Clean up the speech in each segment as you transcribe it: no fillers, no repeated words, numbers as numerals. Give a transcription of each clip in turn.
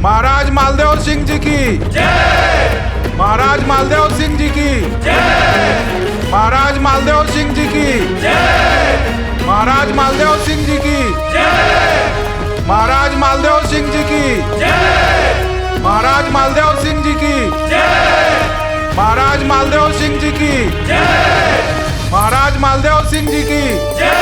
महाराज मालदेव सिंह जी की जय। महाराज मालदेव सिंह जी की जय। महाराज मालदेव सिंह जी की जय। महाराज मालदेव सिंह जी की जय। महाराज मालदेव सिंह जी की जय। महाराज मालदेव सिंह जी की जय। महाराज मालदेव सिंह जी की जय। महाराज मालदेव सिंह जी की जय।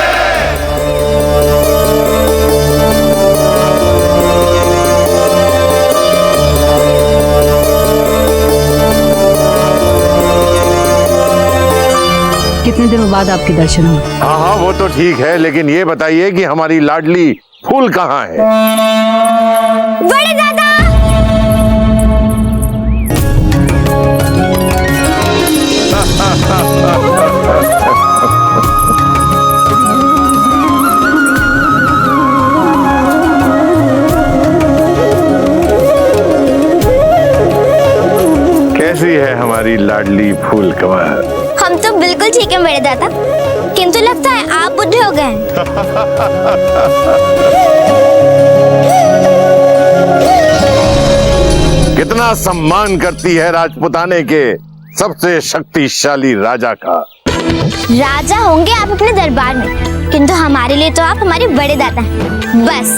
कितने दिनों बाद आपके दर्शन हुए? हाँ हाँ वो तो ठीक है, लेकिन ये बताइए कि हमारी लाडली फूल कहाँ है? बड़े दादा! कैसी है हमारी लाडली फूल कमल? हम तो बिल्कुल ठीक है बड़े दादा, किंतु लगता है आप बुढ़े हो गए हैं। कितना सम्मान करती है राजपुताने के सबसे शक्तिशाली राजा का। राजा होंगे आप अपने दरबार में, किंतु हमारे लिए तो आप हमारे बड़े दादा हैं। बस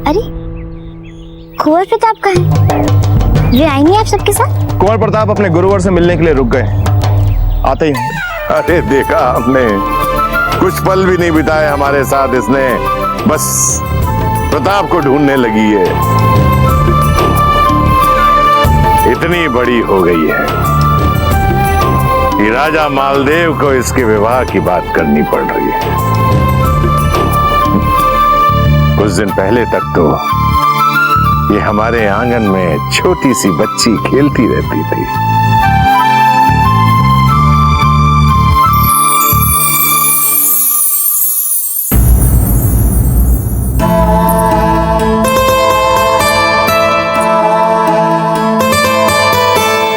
अरे कुंवर प्रताप कहाँ है? ये आएंगे आप सबके साथ? कुंवर प्रताप अपने गुरुवर से मिलने के लिए रुक गए, आते ही। अरे देखा आपने, कुछ पल भी नहीं बिताए हमारे साथ इसने, बस प्रताप को ढूंढने लगी है। इतनी बड़ी हो गई है कि राजा मालदेव को इसके विवाह की बात करनी पड़ रही है। कुछ दिन पहले तक तो ये हमारे आंगन में छोटी सी बच्ची खेलती रहती थी।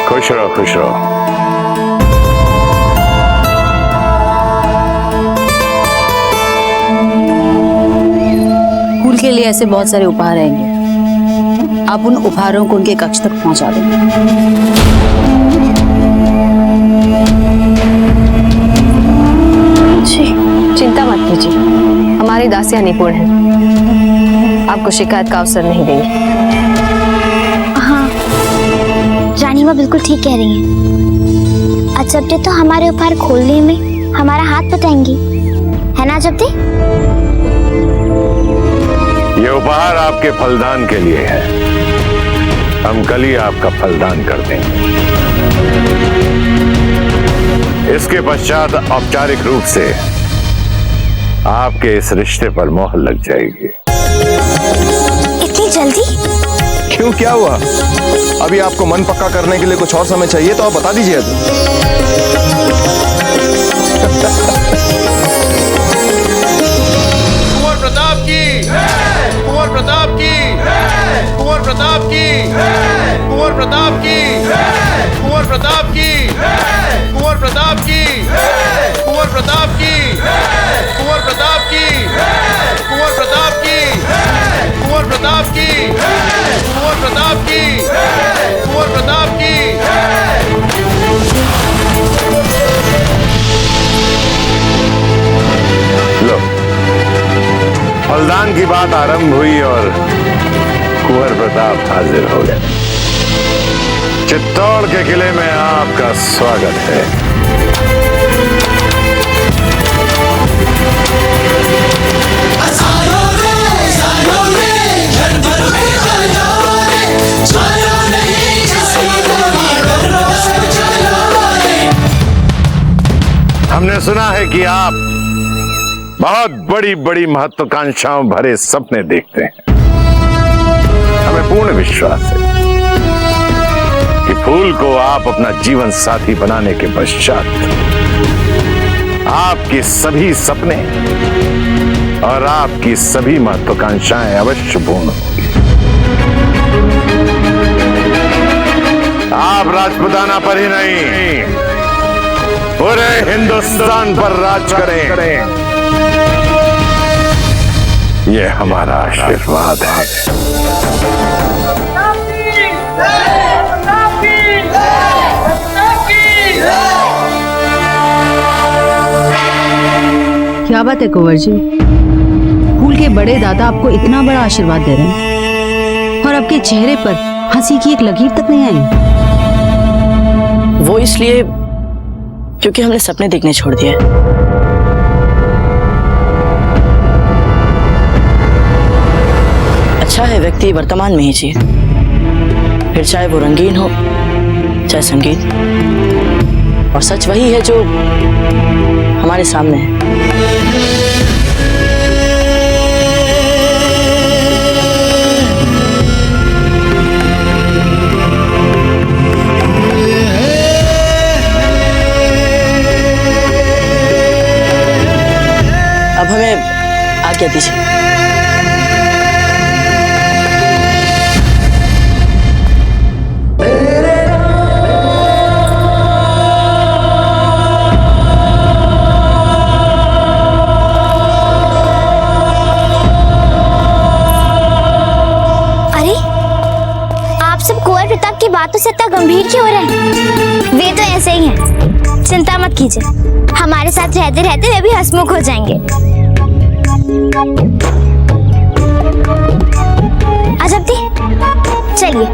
खुश रहो, खुश रहो। फूल के लिए ऐसे बहुत सारे उपहार आएंगे, आप उन उपहारों को उनके कक्ष तक पहुंचा दें। जी चिंता मत कीजिए, हमारी दासियां निपुण हैं, आपको शिकायत का अवसर नहीं देंगी। हाँ, रानी माँ बिल्कुल ठीक कह रही हैं। अजब्दे तो हमारे उपहार खोलने में हमारा हाथ बटाएंगी, है ना अजब्दे? ये उपहार आपके फलदान के लिए है, हम कल ही आपका फलदान कर देंगे। इसके पश्चात औपचारिक रूप से आपके इस रिश्ते पर मोहर लग जाएगी। इतनी जल्दी? क्यों, क्या हुआ? अभी आपको मन पक्का करने के लिए कुछ और समय चाहिए तो आप बता दीजिए। कुंवर प्रताप की, कुंवर प्रताप की, कुंवर प्रताप की, कुंवर प्रताप की, कुंवर प्रताप की, कुंवर प्रताप की, कुंवर प्रताप की, कुंवर प्रताप की, कुंवर प्रताप की, कुंवर प्रताप की, कुंवर प्रताप की, कुंवर प्रताप की। लो, फलदान की बात आरंभ हुई और कुंवर प्रताप हाजिर हो गए। चित्तौड़ के किले में आपका स्वागत है। हमने सुना है कि आप बहुत बड़ी बड़ी महत्वाकांक्षाओं भरे सपने देखते हैं। हमें पूर्ण विश्वास है कि फूल को आप अपना जीवन साथी बनाने के पश्चात आपके सभी सपने और आपकी सभी महत्वाकांक्षाएं अवश्य पूर्ण होंगी। आप राजपुताना पर ही नहीं, पूरे हिंदुस्तान पर राज करें। ये हमारा आशीर्वाद है। क्या बात है कुंवर जी, फूल के बड़े दादा आपको इतना बड़ा आशीर्वाद दे रहे हैं और आपके चेहरे पर हंसी की एक लकीर तक नहीं आई। वो इसलिए क्योंकि हमने सपने देखने छोड़ दिए। अच्छा है व्यक्ति वर्तमान में ही जिए, फिर चाहे वो रंगीन हो चाहे संगीत, और सच वही है जो हमारे सामने है। अब हमें आज्ञा दीजिए। अरे आप सब कुंवर प्रताप की बातों से इतना गंभीर क्यों हो रहे हैं? वे तो ऐसे ही हैं, चिंता मत कीजिए, हमारे साथ रहते रहते वे भी हंसमुख हो जाएंगे। अजब, चलिए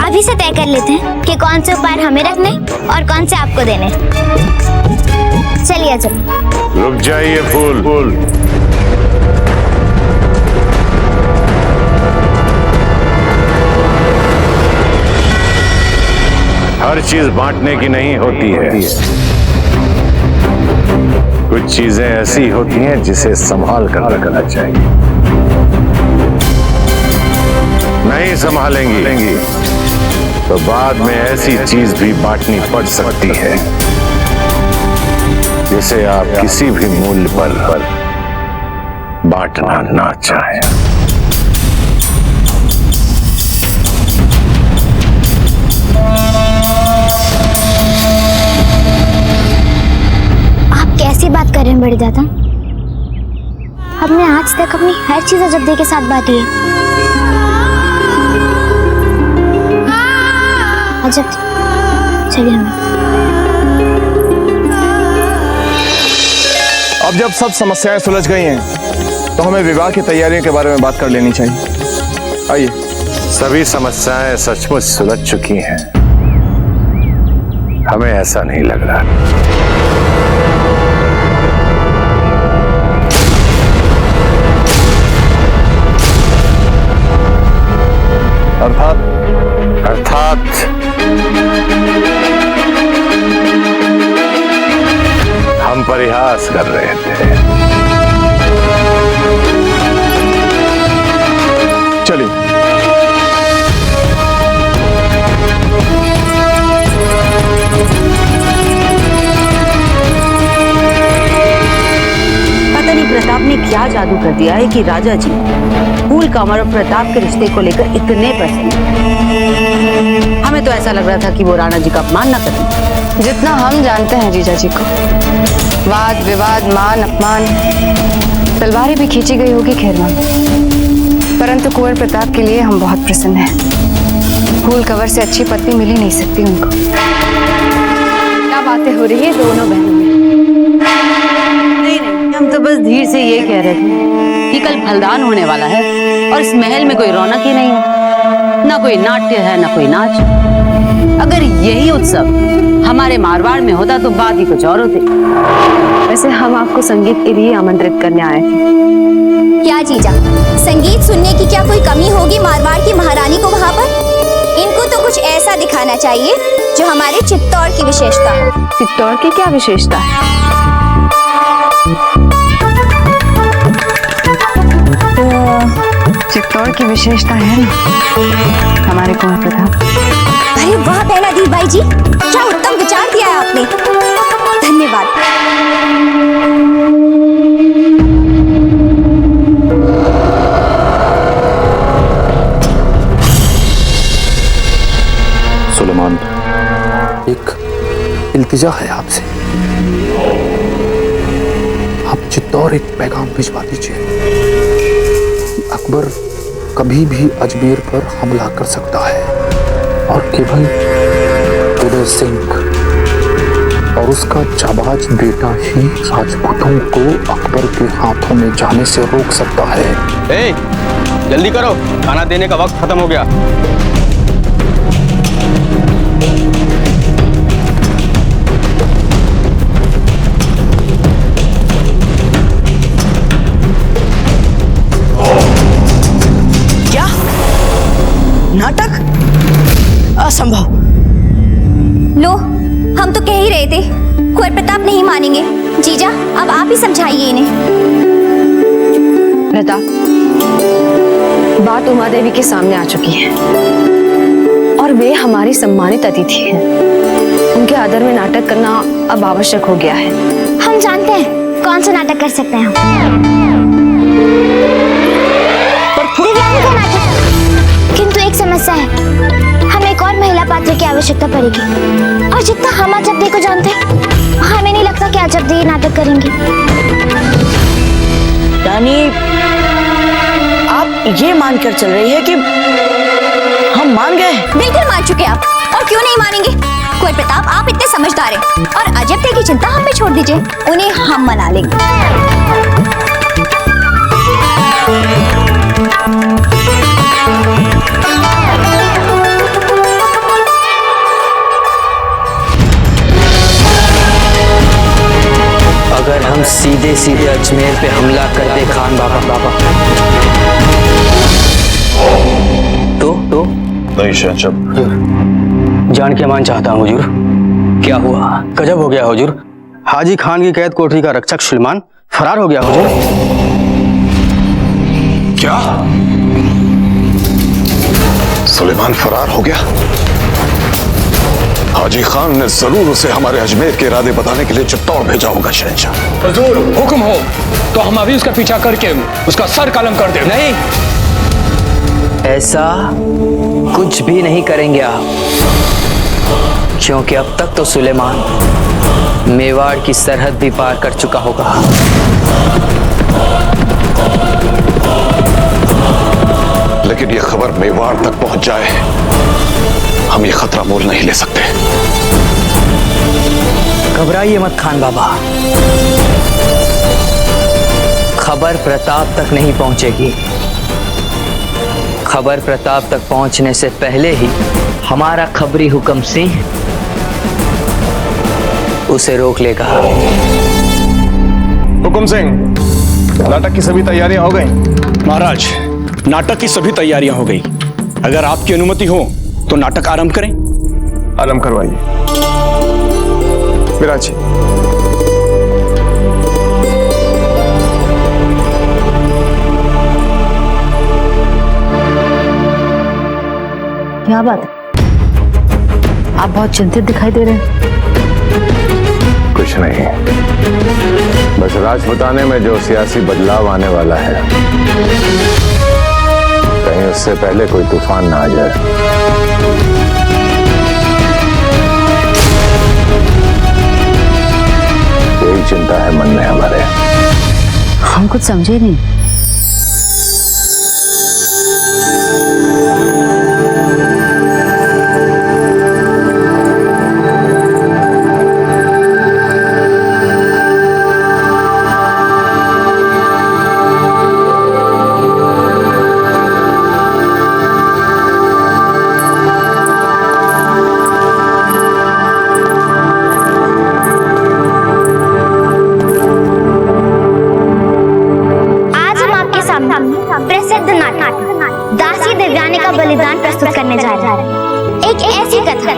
अभी से तय कर लेते हैं कि कौन से उपहार हमें रखने और कौन से आपको देने। चलिए अजब। रुक जाइए फूल। हर चीज बांटने की नहीं होती है, कुछ चीजें ऐसी होती हैं जिसे संभाल कर रखना चाहिए। नहीं संभालेंगी तो बाद में ऐसी चीज भी बांटनी पड़ सकती है जिसे आप किसी भी मूल्य पर बांटना ना चाहें। कैसी बात कर रहे हैं बड़े दादा? हमने आज तक अपनी हर चीज अजब के साथ बांटी है। अजब, चलिए हम। अब जब सब समस्याएं सुलझ गई हैं, तो हमें विवाह की तैयारियों के बारे में बात कर लेनी चाहिए। आइए। सभी समस्याएं सचमुच सुलझ चुकी हैं, हमें ऐसा नहीं लग रहा। अर्थात हम परिहास कर रहे थे। चलिए। पता नहीं प्रताप ने क्या जादू कर दिया है कि राजा जी फूल कंवर और प्रताप के रिश्ते को लेकर इतने प्रसन्न हैं। हमें तो ऐसा लग रहा था कि वो राणा जी का अपमान न करें। जितना हम जानते हैं जीजा जी को, वाद विवाद मान अपमान तलवारें भी खींची गई होगी खेरवा में, परंतु कुंवर प्रताप के लिए हम बहुत प्रसन्न हैं। फूल कंवर से अच्छी पत्नी मिल ही नहीं सकती उनको। क्या बातें हो रही है दोनों बहनों में? नहीं, हम तो बस धीरे से ये कह रहे थे कि कल फलदान होने वाला है और इस महल में कोई रौनक ही नहीं है, ना कोई नाट्य है ना कोई नाच। अगर यही उत्सव हमारे मारवाड़ में होता तो बात ही कुछ और होती। वैसे हम आपको संगीत के लिए आमंत्रित करने आए थे। क्या जीजा, संगीत सुनने की क्या कोई कमी होगी मारवाड़ की महारानी को वहाँ पर? इनको तो कुछ ऐसा दिखाना चाहिए जो हमारे चित्तौड़ की विशेषता हो। चित्तौड़ की क्या विशेषता है? चित्तौड़ की विशेषता है ना हमारे कुंवर प्रताप। अरे वाह बहनाधीर भाई जी, क्या उत्तम विचार दिया है आपने, धन्यवाद। सुलेमान, एक इल्तिजा है आपसे, आप चित्तौड़ एक पैगाम भिजवा दीजिए। अकबर कभी भी अजमेर पर हमला कर सकता है और केवल उदय सिंह और उसका जाबाज बेटा ही राजपूतों को अकबर के हाथों में जाने से रोक सकता है। ए, जल्दी करो, खाना देने का वक्त खत्म हो गया। क्या नाटक? असंभव। लो, हम तो कह ही रहे थे कुंवर प्रताप नहीं मानेंगे। जीजा, अब आप ही समझाइए इन्हें। प्रताप, बात उमा देवी के सामने आ चुकी है और वे हमारी सम्मानित अतिथि हैं। उनके आदर में नाटक करना अब आवश्यक हो गया है। हम जानते हैं कौन सा नाटक कर सकते हैं हम। दिव्यांग का नाटक। किंतु एक समस्या है, हमें एक और महिला पात्र की आवश्यकता पड़ेगी और जितना हम अजब दे को जानते हैं, हमें नहीं लगता कि अजब दे नाटक करेंगे। यानी आप ये मानकर चल रही है कि हम मान गए? बिल्कुल मान चुके आप, और क्यों नहीं मानेंगे। कुंवर प्रताप, आप इतने समझदार हैं और अजब दे की चिंता हम पे छोड़ दीजिए, उन्हें हम मना लेंगे। अगर हम सीधे सीधे अजमेर पे हमला कर दे खान बाबा तो नहीं शहंशाह, जान के मान चाहता हूँ हुजूर। क्या हुआ? गजब हो गया हुजूर। हाजी खान की कैद कोठरी का रक्षक सुलेमान फरार हो गया हुजूर। क्या? सुलेमान फरार हो गया? हाजी खान ने जरूर उसे हमारे अजमेर के इरादे बताने के लिए चित्तौड़ भेजा होगा शहंशाह। हुजूर, हुक्म हो तो हम अभी उसका पीछा करके उसका सर कलम कर दे। नहीं, ऐसा कुछ भी नहीं करेंगे आप, क्योंकि अब तक तो सुलेमान मेवाड़ की सरहद भी पार कर चुका होगा। लेकिन ये खबर मेवाड़ तक पहुंच जाए, हम ये खतरा मोल नहीं ले सकते। घबराइए मत खान बाबा, खबर प्रताप तक नहीं पहुंचेगी। खबर प्रताप तक पहुंचने से पहले ही हमारा खबरी हुक्म सिंह उसे रोक लेगा। हुकुम सिंह, नाटक की सभी तैयारियां हो गई? महाराज, नाटक की सभी तैयारियां हो गई। अगर आपकी अनुमति हो तो नाटक आरंभ करें। आरंभ करवाइए। विराजी। क्या बात है? आप बहुत चिंतित दिखाई दे रहे हैं। कुछ नहीं, बस राजपुताने में जो सियासी बदलाव आने वाला है, कहीं उससे पहले कोई तूफान ना आ जाए। यही चिंता है मन में हमारे। हम कुछ समझे नहीं। प्रसिद्ध नाटक दासी दिव्यानी का बलिदान प्रस्तुत करने जा रहे हैं। एक ऐसी कथा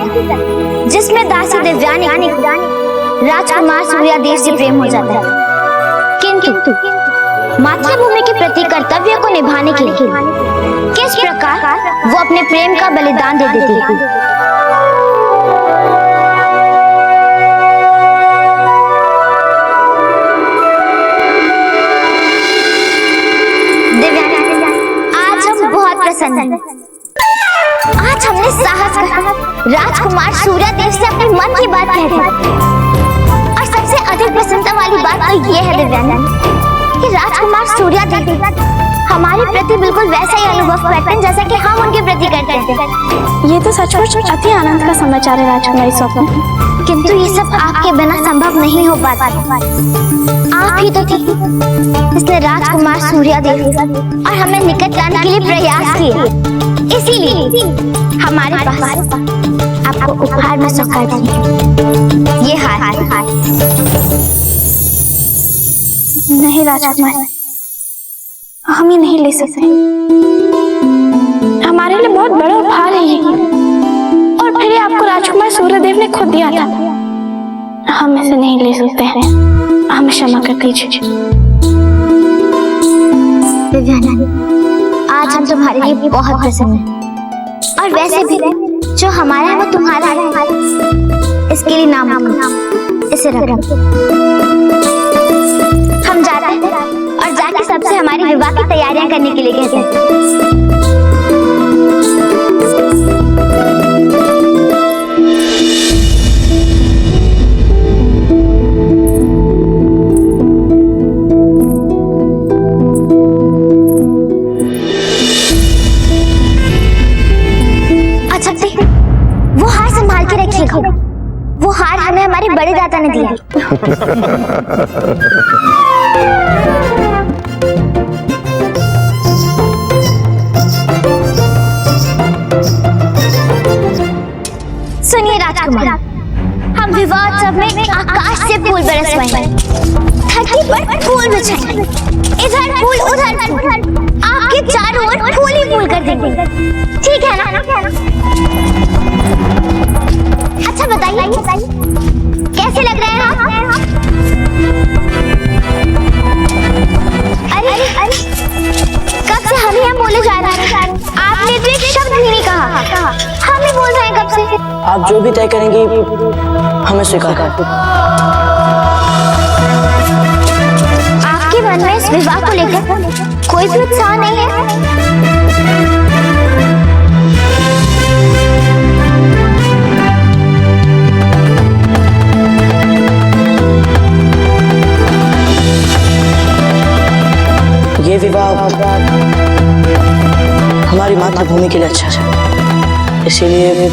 जिसमें दासी दिव्यानी राजकुमार सूर्यादेव से प्रेम हो जाता है, किंतु मातृभूमि के प्रति कर्तव्य को निभाने के लिए किस प्रकार वो अपने प्रेम का बलिदान दे देती है। आज हमने साहस करा राजकुमार सूर्यादेव से अपने मन की बात कह दी। और सबसे अधिक प्रसन्नता वाली बात तो ये है दिव्यांग कि राजकुमार सूर्यादेव हमारे प्रति बिल्कुल वैसा ही अनुभव करते हैं जैसा कि हम उनके प्रति करते हैं। ये तो सचमुच अति आनंद का समाचार है राजकुमारी स्वप्न, किंतु ये सब आपके बिना संभव नहीं हो पाता। आप ही तो थी जिसने राजकुमार सूर्यदेव और हमें निकट लाने के लिए प्रयास किए। इसीलिए हमारे पास आपको उपहार में सौंपा दिया ये हार। नहीं राजकुमार, हम ये नहीं ले सकते। हमारे लिए बहुत बड़ा उपहार है ये, और फिर ये आपको राजकुमार सूर्यदेव ने खुद दिया था। हम इसे नहीं ले सकते हैं, हमें क्षमा कर दीजिए। दिव्याना, आज हम तुम्हारे लिए बहुत प्रसन्न हैं, और वैसे भी जो हमारा है वो तुम्हारा है। इसके लिए नाम इसे रख। हम जाते हैं और जाके सबसे हमारी विवाह की तैयारियां करने के लिए कहते हैं। वो हार संभाल के रखिएगा। वो हार हमें हमारे बड़े दादा ने दिया। सुनिए राजकुमार, हम विवाह उत्सव में आकाश से फूल बरसवाएंगे, धरती पर फूल बिछाएंगे, इधर फूल उधर फूल, आपके चारों ओर फूल ही फूल कर देंगे। ठीक है ना? अच्छा बताइए कैसे लग रहे हैं आप? अरे कब से हम यहाँ बोले जा रहे हैं, आपने तो एक शब्द भी नहीं कहा। हम ही बोल रहे हैं कब से। आप जो भी तय करेंगी हमें स्वीकार कर। आपके मन में इस विवाह को लेकर कोई भी उत्साह नहीं है? ये विवाह हमारी मातृभूमि के लिए अच्छा है, इसीलिए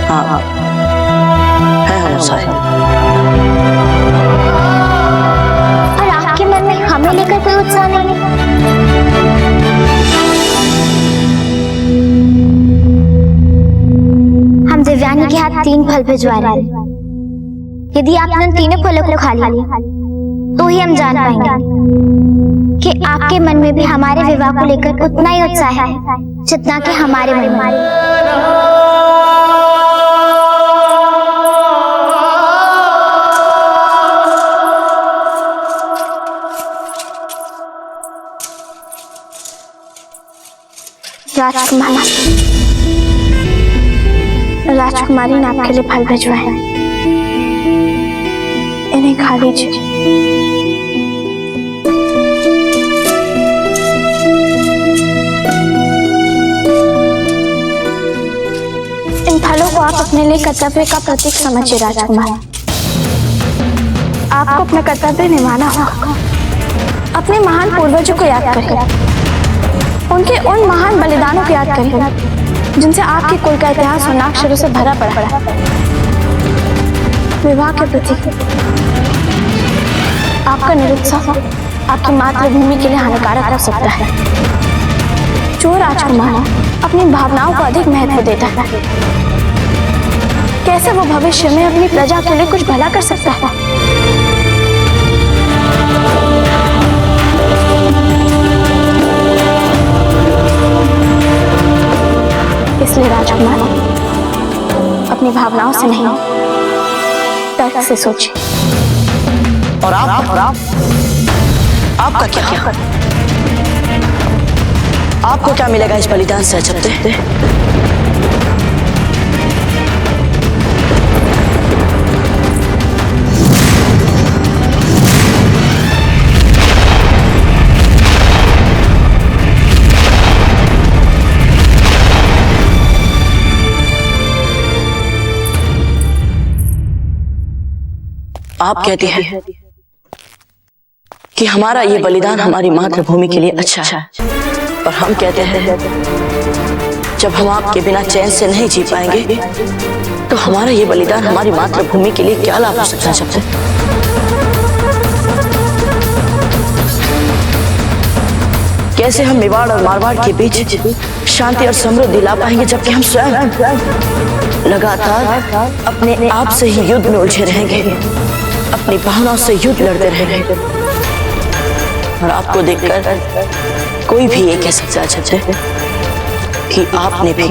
हाँ है हम उत्साही। और आपके मन में हमें लेकर कोई उत्साह नहीं है? हम दिव्यानी के हाथ 3 फल भिजवा रहे हैं। यदि आपने उन तीनों फलों को खा लिया तो ही हम जान पाएंगे कि आपके मन में भी हमारे विवाह को लेकर उतना ही उत्साह है जितना कि हमारे मन में। राजकुमारी ने आपके लिए फल भिजवाए, इन्हें खा लीजिए। इन फलों को आप अपने लिए कर्तव्य का प्रतीक समझिए राजकुमार। आपको अपना कर्तव्य निभाना होगा। अपने महान पूर्वजों को याद करिए, उनके उन महान बलिदानों को याद करिए जिनसे आपके कुल का इतिहास वर्णाक्षरों से भरा पड़ा है। विवाह के प्रति आपका निरुत्साह आपकी मातृभूमि के लिए हानिकारक हो सकता है। जो राजकुमार अपनी भावनाओं को अधिक महत्व देता है, कैसे वो भविष्य में अपनी प्रजा के लिए कुछ भला कर सकता है? इसलिए राजकुमार अपनी भावनाओं से नहीं, तर्क से सोचिए। और आपका क्या? आपको क्या मिलेगा इस बलिदान से? अजब आप कहती हैं कि हमारा ये बलिदान हमारी मातृभूमि के लिए अच्छा है, और हम कहते हैं जब हम आपके बिना चैन से नहीं जी पाएंगे तो हमारा ये बलिदान हमारी मातृभूमि के लिए क्या लाभ हो सकता है सबसे। कैसे हम मेवाड़ और मारवाड़ के बीच शांति और समृद्धि ला पाएंगे जबकि हम स्वयं लगातार अपने आप से ही युद्ध में उलझे रहेंगे, अपनी भावनाओं से युद्ध लड़ते रहेंगे। और आपको देखकर कोई भी ये कह सकता है कि आपने भी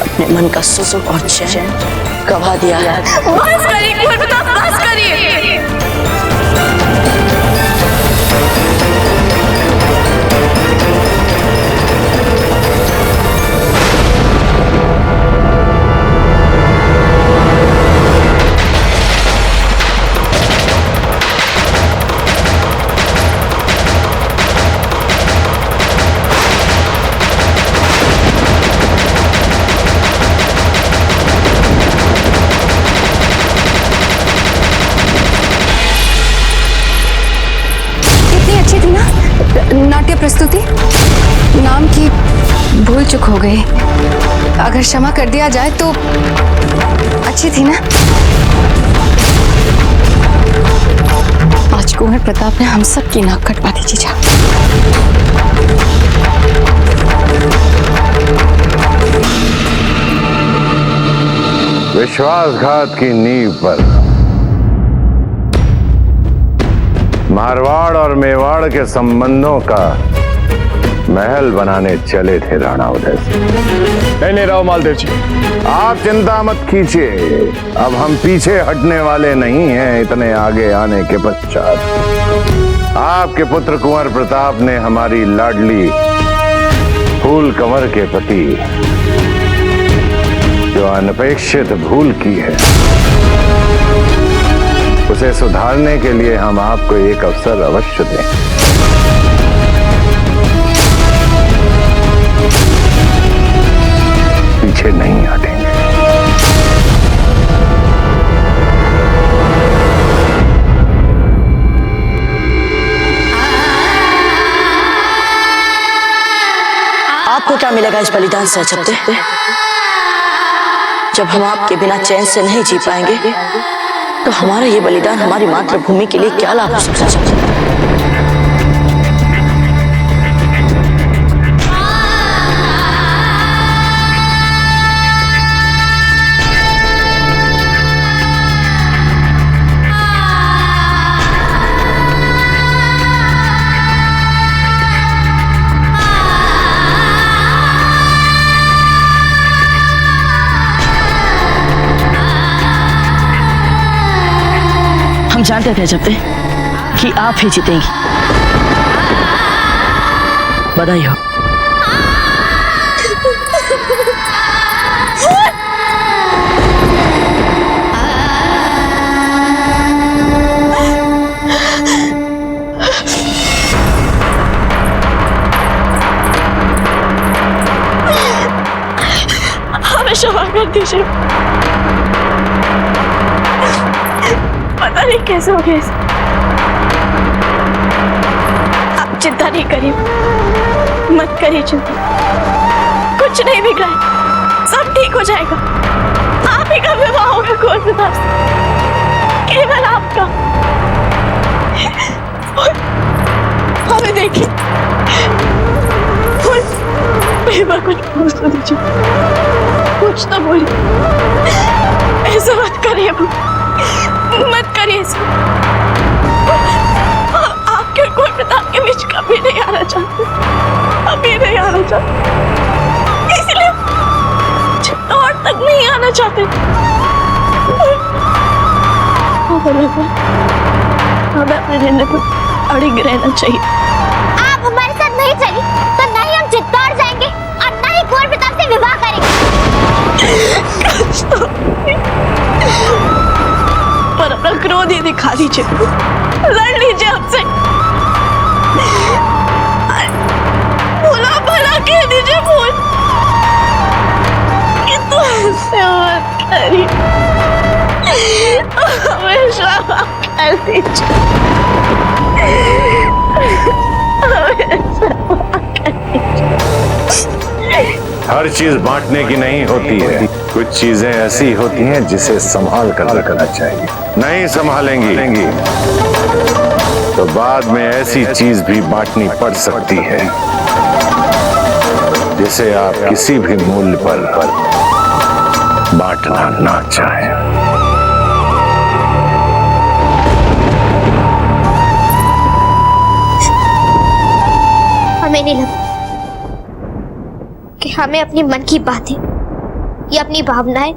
अपने मन का सुख और चैन गवा दिया है। बस करिए कुंवर प्रताप, बस करिए। नाट्य प्रस्तुति नाम की भूल चुक हो गई, अगर क्षमा कर दिया जाए तो अच्छी थी ना। आज कुंवर प्रताप ने हम सब की नाक कटवा दी जीजा। विश्वासघात की नींव पर मारवाड़ और मेवाड़ के संबंधों का महल बनाने चले थे राणा उदय सिंह। नहीं राव मालदेव जी, आप चिंता मत कीजिए, अब हम पीछे हटने वाले नहीं हैं। इतने आगे आने के पश्चात आपके पुत्र कुंवर प्रताप ने हमारी लाडली फूल कंवर के प्रति जो अनपेक्षित भूल की है उसे सुधारने के लिए हम आपको एक अवसर अवश्य दें। पीछे नहीं हटेंगे। आपको क्या मिलेगा इस बलिदान से अजब? जब हम आपके बिना चैन से नहीं जी पाएंगे तो हमारा ये बलिदान हमारी मातृभूमि के लिए क्या लाभ हो सकता है? हम जानते थे जब कि आप ही जीतेंगी। बधाई हो। हमें क्षमा कर दीजिए, पता नहीं कैसे हो गया। आप चिंता नहीं करिए, मत करिए चिंता, कुछ नहीं बिगड़ा है, सब ठीक हो जाएगा। आप ही का विवाह होगा कुंवर प्रताप से, केवल आपका। हमें देखिए, कुछ बोल तो दीजिए, कुछ तो बोलिए। ऐसा मत करिए, मत करिए ऐसा। आपके कुंवर प्रताप के बीच कभी नहीं आना चाहते, अभी नहीं आना चाहते, इसलिए चित्तौड़ तक नहीं आना चाहते। हमें अपने निर्णय पर अड़िग रहना चाहिए। आप हमारे साथ नहीं चली तो न ही हम चित्तौड़ जाएंगे और न ही कुंवर प्रताप से विवाह करेंगे। पर अपना क्रोध ही दिखा दीजिए, लड़ लीजिए हमसे, भला भला कह दीजिए भूल, किंतु ऐसे मत करिए, हमेशा कर दीजिए। हर चीज बांटने की नहीं होती है, कुछ चीजें ऐसी होती हैं जिसे संभाल कर रखना चाहिए। नहीं संभालेंगी तो बाद में ऐसी चीज भी बांटनी पड़ सकती है जिसे आप किसी भी मूल्य पर बांटना ना चाहें। हमें नहीं लगता कि हमें अपनी मन की बातें या अपनी भावनाएं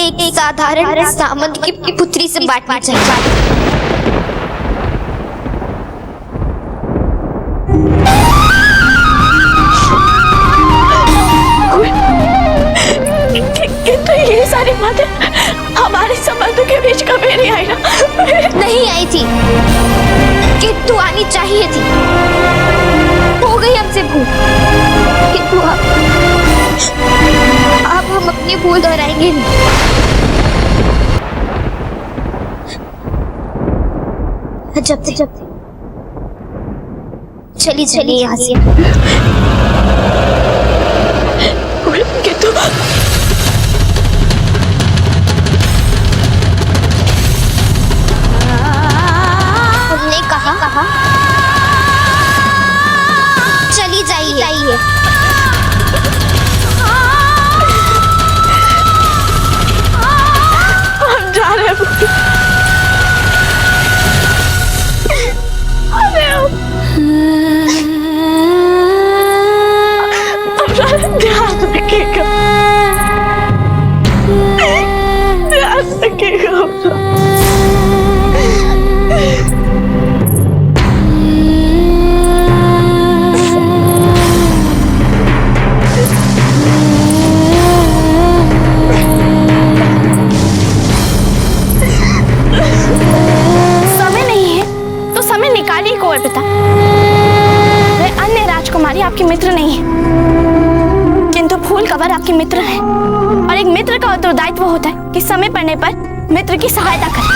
एक साधारण सामंत की पुत्री से बांटनी चाहिए। तो ये सारी बातें हमारे संबंधों के बीच कभी नहीं आई ना? नहीं आई थी कि तू आनी चाहिए थी, हो गई हमसे भूल, किंतु अब हम अपनी भूल दोहराएंगे नहीं। जब तक चली यहाँ से। हमने कहा चली जाइए। हम जा रहे हैं। ध्यान रखिएगा, ध्यान रखिएगा। समय नहीं है तो समय निकालिए कुंवर पिता। वे अन्य राजकुमारी आपके मित्र नहीं है, किंतु फूल कवर आपके मित्र हैं, और एक मित्र का उत्तरदायित्व होता है कि समय पड़ने पर मित्र की सहायता करे।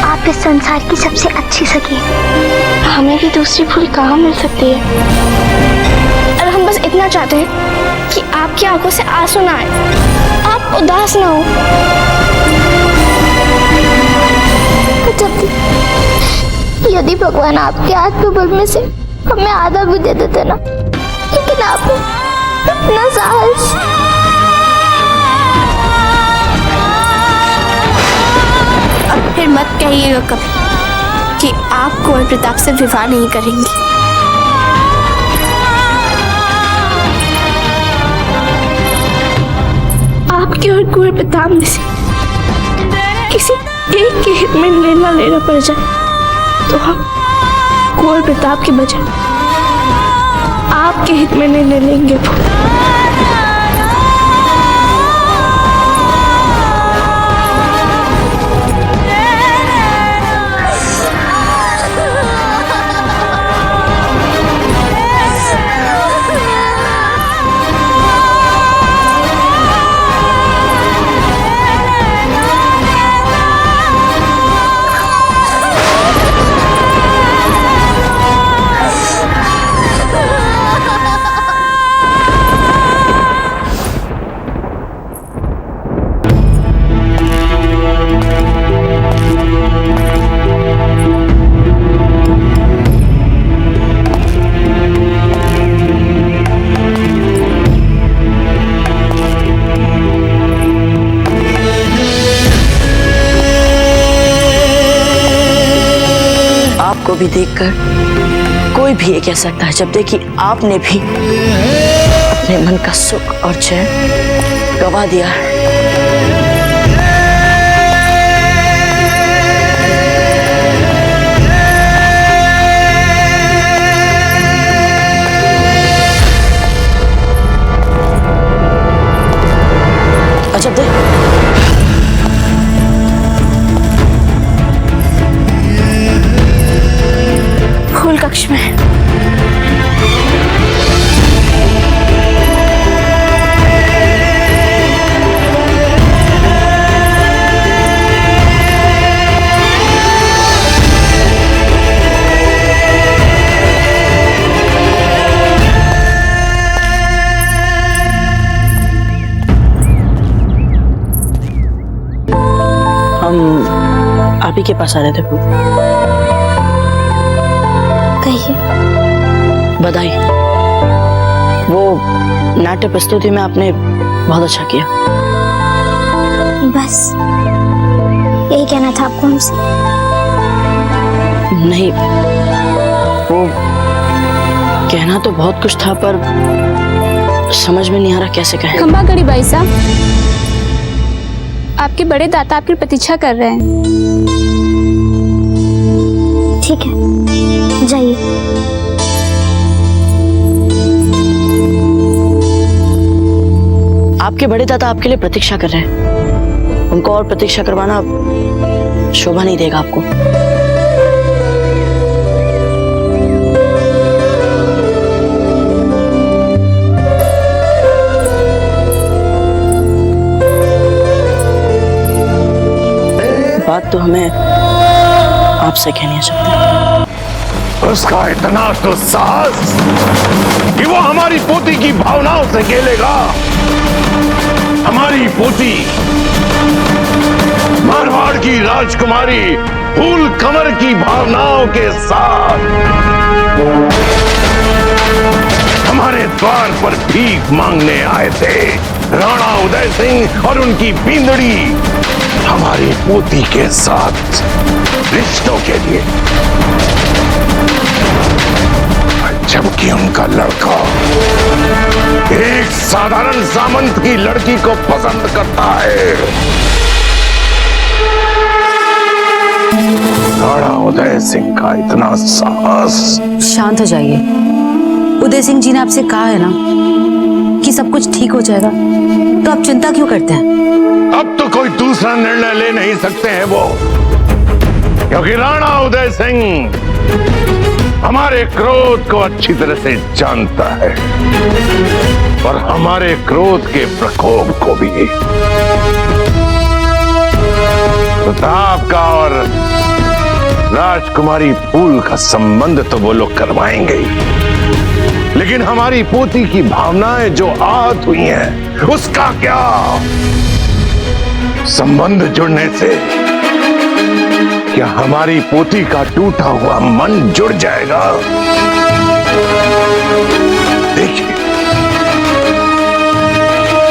आप इस संसार की सबसे अच्छी सखी, हमें भी दूसरी फूल कहाँ मिल सकती है? और हम बस इतना चाहते हैं कि आपकी आंखों से आंसू ना आए, आप उदास ना हो। यदि भगवान आपके आत्मबल में से हमें आधा भी दे देते ना, लेकिन आपको इतना साहस। अब फिर मत कहिएगा कभी कि आप कुंवर प्रताप से विवाह नहीं करेंगी। आपके और कुंवर प्रताप में से किसी एक के हित में निर्णय लेना पड़ जाए तो हम कुंवर प्रताप के बजाय आपके हित में निर्णय लेंगे। आपको भी देखकर कोई भी ये कह सकता है जब देखिए आपने भी अपने मन का सुख और चैन गवा दिया है। अच्छा देख, फूल कक्ष में हम आप ही के पास आ रहे थे। कहिए। बधाई, वो नाट्य प्रस्तुति में आपने बहुत अच्छा किया। बस यही कहना था आपको हमसे। नहीं, वो कहना तो बहुत कुछ था, पर समझ में नहीं आ रहा कैसे कहें। खंबागढ़ी भाई साहब, आपके बड़े दाता आपकी प्रतीक्षा कर रहे हैं। ठीक है, जाइए। आपके बड़े दादा आपके लिए प्रतीक्षा कर रहे हैं। उनको और प्रतीक्षा करवाना शोभा नहीं देगा आपको। बात तो हमें आपसे कहनी चाहिए। उसका इतना तो साहस कि वो हमारी पोती की भावनाओं से खेलेगा। हमारी पोती मारवाड़ की राजकुमारी फूल कमर की भावनाओं के साथ हमारे द्वार पर भीख मांगने आए थे। राणा उदय सिंह और उनकी बींदड़ी हमारी पोती के साथ रिश्तों के लिए, जबकि उनका लड़का एक साधारण सामंत की लड़की को पसंद करता है। राणा उदय सिंह का इतना साहस। शांत हो जाइए। उदय सिंह जी ने आपसे कहा है ना कि सब कुछ ठीक हो जाएगा, तो आप चिंता क्यों करते हैं? अब तो कोई दूसरा निर्णय ले नहीं सकते हैं वो, क्योंकि राणा उदय सिंह हमारे क्रोध को अच्छी तरह से जानता है और हमारे क्रोध के प्रकोप को भी। प्रताप का और राजकुमारी फूल का संबंध तो वो लोग करवाएंगे ही, लेकिन हमारी पोती की भावनाएं जो आहत हुई हैं, उसका क्या? संबंध जुड़ने से क्या हमारी पोती का टूटा हुआ मन जुड़ जाएगा? देखिए,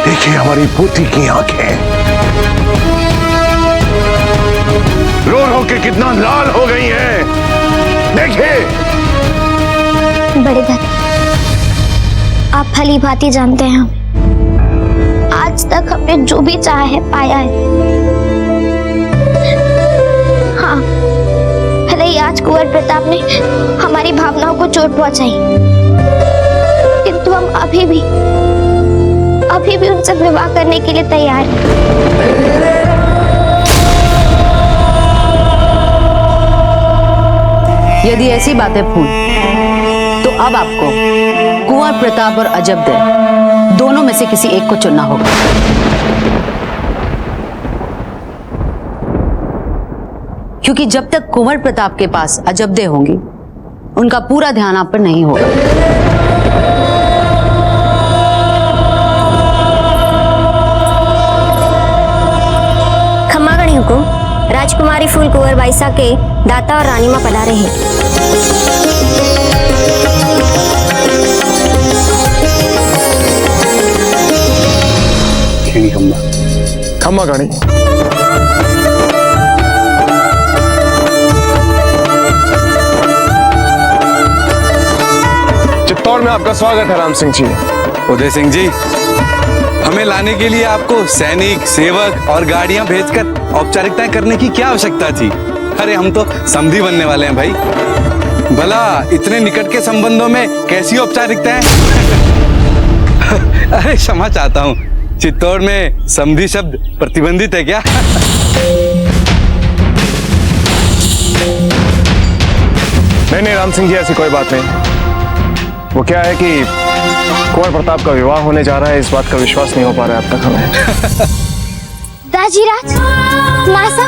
देखिए हमारी पोती की आंखें रो रो के कितना लाल हो गई हैं। देखिए। बड़े दादा, आप भली भांति जानते हैं हमें। आज तक हमने जो भी चाहा है पाया है। हाँ, भले ही आज कुंवर प्रताप ने हमारी भावनाओं को चोट पहुंचाई, किंतु हम अभी भी उनसे विवाह करने के लिए तैयार हैं। यदि ऐसी बात है फूल, तो अब आपको कुंवर प्रताप और अजबदे दोनों में से किसी एक को चुनना होगा। क्योंकि जब तक कुंवर प्रताप के पास अजबदे होंगी, उनका पूरा ध्यान आप पर नहीं होगा। खम्मागढ़ी हुकुम, राजकुमारी फूल कुंवर बाईसा के दाता और रानी मां पधारे हैं। खम्मागढ़ी, चित्तौड़ में आपका स्वागत है राम सिंह जी। उदय सिंह जी, हमें लाने के लिए आपको सैनिक, सेवक और गाड़ियां भेजकर औपचारिकताएं करने की क्या आवश्यकता थी? अरे हम तो समधी बनने वाले हैं भाई। भला इतने निकट के संबंधों में कैसी औपचारिकताएं? अरे क्षमा चाहता हूँ, चित्तौड़ में समधी शब्द प्रतिबंधित है क्या? नहीं राम सिंह जी, ऐसी कोई बात नहीं। वो क्या है कि कुंवर प्रताप का विवाह होने जा रहा है, इस बात का विश्वास नहीं हो पा रहा है अब तक हमें। दाजीराज, मासा,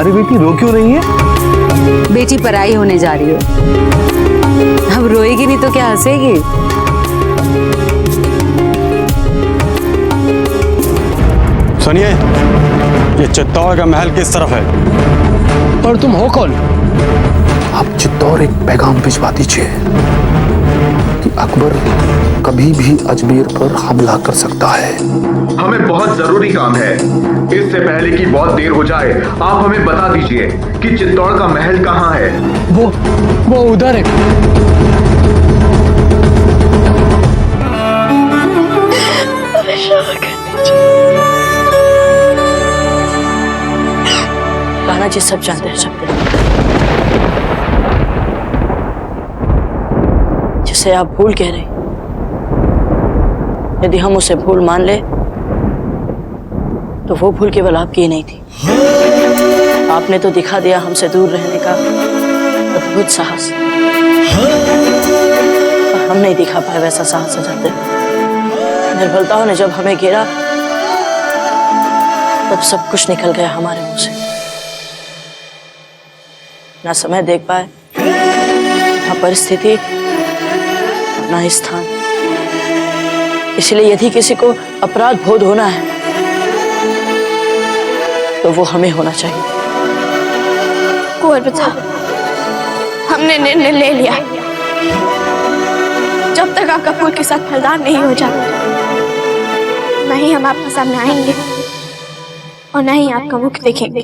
हमारी बेटी रो क्यों रही है? बेटी पराई होने जा रही है, अब रोएगी नहीं तो क्या हंसेगी? सुनिए, ये चित्तौड़ का महल किस तरफ है? और तुम हो कौन? आप चित्तौड़ एक पैगाम भिजवा दीजिए कि अकबर कभी भी अजमेर पर हमला कर सकता है। हमें बहुत जरूरी काम है। इससे पहले कि बहुत देर हो जाए, आप हमें बता दीजिए कि चित्तौड़ का महल कहाँ है। वो उधर है। राणा जी सब जानते हैं, सब जिसे आप भूल कह रहे, यदि हम उसे भूल मान ले तो वो भूल केवल आपकी ही नहीं थी। आपने तो दिखा दिया हमसे दूर रहने का अद्भुत साहस, पर हम नहीं दिखा पाए वैसा साहस सजाते। निर्बलताओं ने जब हमें घेरा तब सब कुछ निकल गया हमारे मुंह से। ना समय देख पाए, ना परिस्थिति, ना ही स्थान। इसलिए यदि किसी को अपराध बोध होना है तो वो हमें होना चाहिए। कुंवर प्रताप, हमने निर्णय ले लिया। जब तक आपका फूल के साथ फलदार नहीं हो जाता, न ही हम आपके सामने आएंगे और न ही आपका मुख देखेंगे।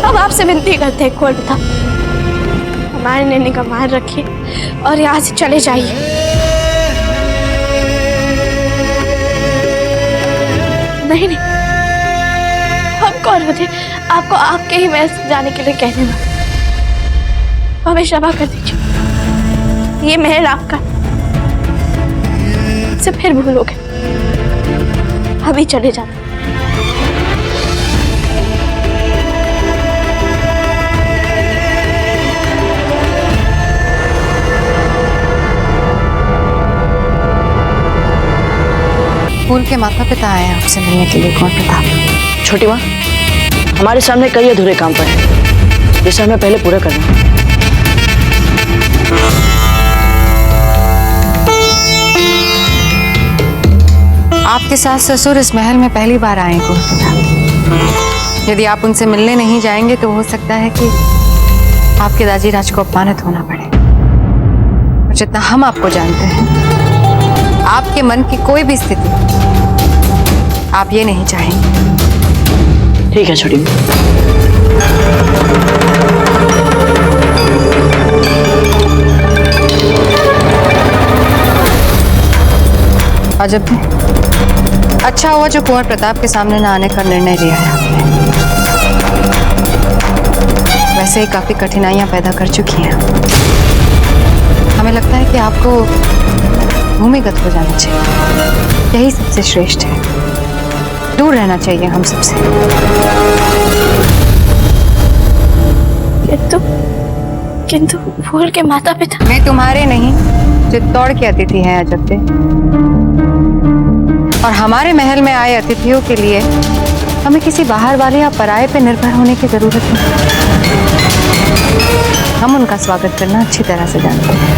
अब आपसे विनती करते हैं कुंवर प्रताप, हमारे निर्णय का मान रखिए और यहाँ से चले जाइए। नहीं नहीं, हम कौन होते आपको आपके ही महल से जाने के लिए कहने में? हमें क्षमा कर दीजिए, ये महल आपका, इसे फिर भूलोगे। हम ही चले जाते। फूल के माता पिता आए हैं आपसे मिलने के लिए कुंवर प्रताप। छोटी माँ, हमारे सामने कई अधूरे काम पड़े हैं जिसे हमें पहले पूरा करना है। आपके सास ससुर इस महल में पहली बार आए हैं कुंवर प्रताप। यदि आप उनसे मिलने नहीं जाएंगे तो हो सकता है कि आपके दाजी राज को अपमानित होना पड़े। और जितना हम आपको जानते हैं, आपके मन की कोई भी स्थिति आप ये नहीं चाहेंगे। ठीक है छोटी माँ। अजब है, अच्छा हुआ जो कुंवर प्रताप के सामने न आने का निर्णय लिया है आपने। वैसे ही काफी कठिनाइयां पैदा कर चुकी हैं। हमें लगता है कि आपको भूमिगत हो जाना चाहिए, यही सबसे श्रेष्ठ है। दूर रहना चाहिए हम सबसे। किंतु फूल के माता पिता। मैं तुम्हारे नहीं, चित्तौड़ के अतिथि हैं अजब। और हमारे महल में आए अतिथियों के लिए हमें किसी बाहर वाले या पराये पे निर्भर होने की जरूरत नहीं। हम उनका स्वागत करना अच्छी तरह से जानते हैं।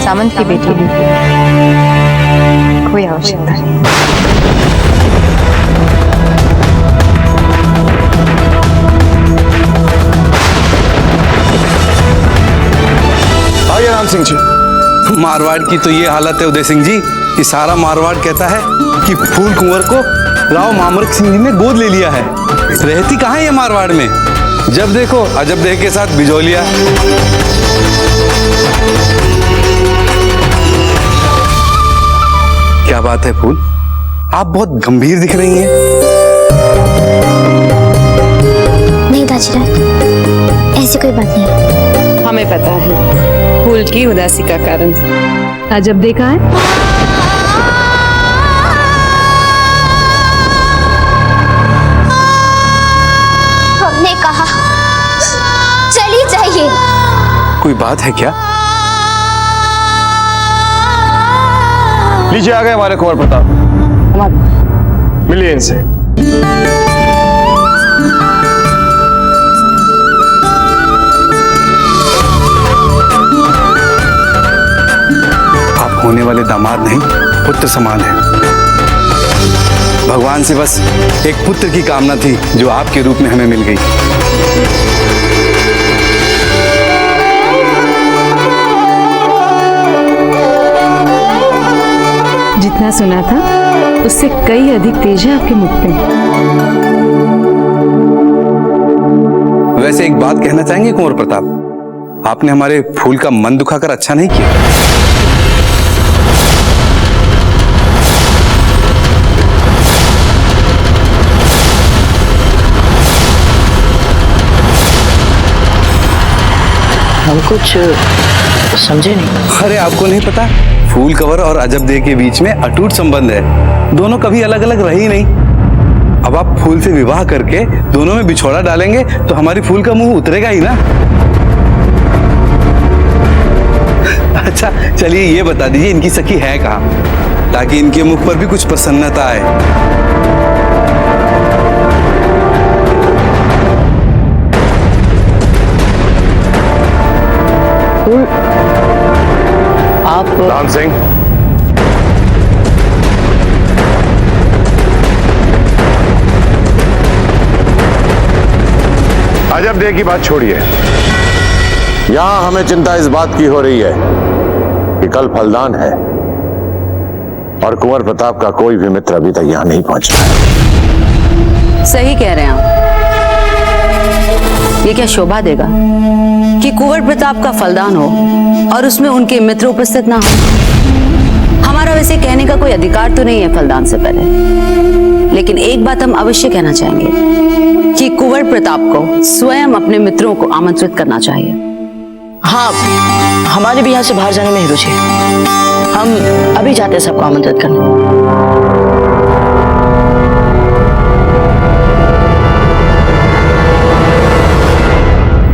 सामंत की बेटी है, कोई आवश्यकता नहीं। आइए राम सिंह जी। मारवाड़ की तो ये हालत है उदय सिंह जी कि सारा मारवाड़ कहता है कि फूल कुंवर को राव मामरक सिंह जी ने गोद ले लिया है। रहती कहाँ है ये मारवाड़ में? जब देखो अजब देह के साथ बिजौलिया। क्या बात है फूल, आप बहुत गंभीर दिख रही हैं। नहीं दाजीराज, ऐसी कोई बात नहीं। हमें पता है फूल की उदासी का कारण। अजब देखा है? हमने कहा चली जाइए। कोई बात है क्या? लीजिए आ गए हमारे कुंवर प्रताप। मिलिए इनसे। आप होने वाले दामाद नहीं, पुत्र समान हैं। भगवान से बस एक पुत्र की कामना थी जो आपके रूप में हमें मिल गई। जितना सुना था उससे कई अधिक तेज है आपके मुख पे। वैसे एक बात कहना चाहेंगे कुंवर प्रताप, आपने हमारे फूल का मन दुखाकर अच्छा नहीं किया। हम कुछ समझे नहीं। अरे आपको नहीं पता, फूल कवर और अजब दे के बीच में अटूट संबंध है। दोनों कभी अलग अलग रहे ही नहीं। अब आप फूल से विवाह करके दोनों में बिछोड़ा डालेंगे तो हमारी फूल का मुंह उतरेगा ही ना। अच्छा चलिए ये बता दीजिए इनकी सखी है कहाँ, ताकि इनके मुख पर भी कुछ प्रसन्नता आए। आप राम सिंह, अजब दे की बात छोड़िए। यहां हमें चिंता इस बात की हो रही है कि कल फलदान है और कुंवर प्रताप का कोई भी मित्र अभी तक यहां नहीं पहुंचा है। सही कह रहे हैं आप। ये क्या शोभा देगा कि कुंवर प्रताप का फलदान हो और उसमें उनके मित्र उपस्थित ना हो। हमारा वैसे कहने का कोई अधिकार तो नहीं है फलदान से पहले, लेकिन एक बात हम अवश्य कहना चाहेंगे कि कुंवर प्रताप को स्वयं अपने मित्रों को आमंत्रित करना चाहिए। हाँ, हमारे भी यहाँ से बाहर जाने में रुचि है। हम अभी जाते हैं सबको आमंत्रित करने।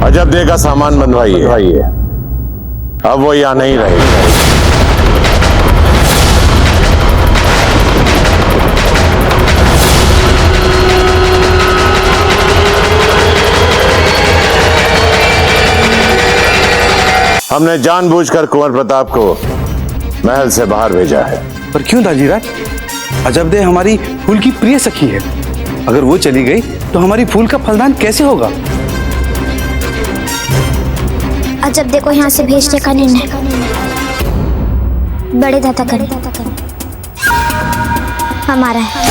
अजब दे का सामान बंधवाइए, अब वो यहां नहीं रहेगी। हमने जानबूझकर कुंवर प्रताप को महल से बाहर भेजा है। पर क्यों दाजीराज? अजब दे हमारी फूल की प्रिय सखी है। अगर वो चली गई तो हमारी फूल का फलदान कैसे होगा? अजब देखो यहाँ से भेजने का निर्णय बड़े दादा करे हमारा है।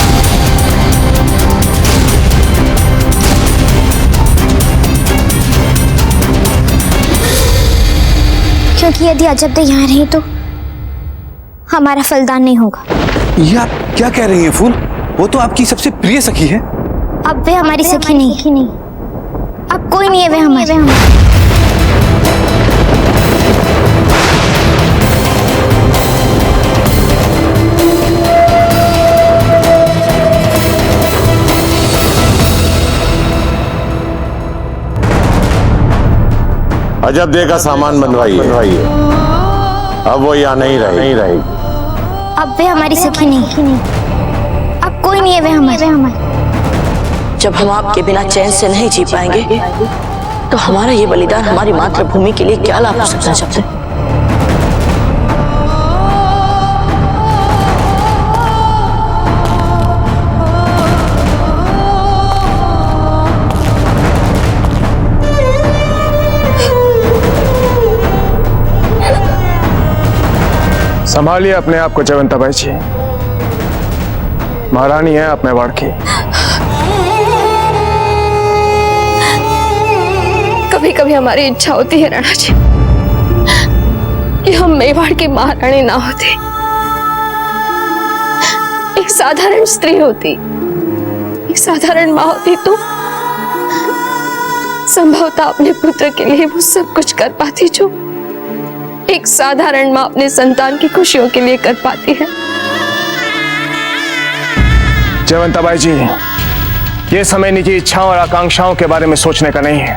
क्योंकि यदि अजब दे यहाँ रही तो हमारा फलदान नहीं होगा। ये आप क्या कह रही हैं फूल? वो तो आपकी सबसे प्रिय सखी है। अब वे हमारी सखी नहीं, अब कोई नहीं है वे हमारे। अजब दे का सामान बंधवाइए, अब वो यहां नहीं रहेगी। अब वे हमारी सखी नहीं, अब कोई नहीं है वे हमारे। जब हम आपके बिना चैन से नहीं जी पाएंगे तो हमारा ये बलिदान हमारी मातृभूमि के लिए क्या लाभ हो सकता है? सबसे संभालिए अपने आप को जयवंताबाई जी, महारानी है आप मेवाड़ की। कभी कभी हमारी इच्छा होती है राणा जी कि हम मेवाड़ की महारानी ना होते, एक साधारण स्त्री होती, एक साधारण माँ होती तो संभवतः अपने पुत्र के लिए वो सब कुछ कर पाती जो एक साधारण माँ अपने संतान की खुशियों के लिए कर पाती है। जयवंताबाई जी, ये समय निजी इच्छाओं और आकांक्षाओं के बारे में सोचने का नहीं है,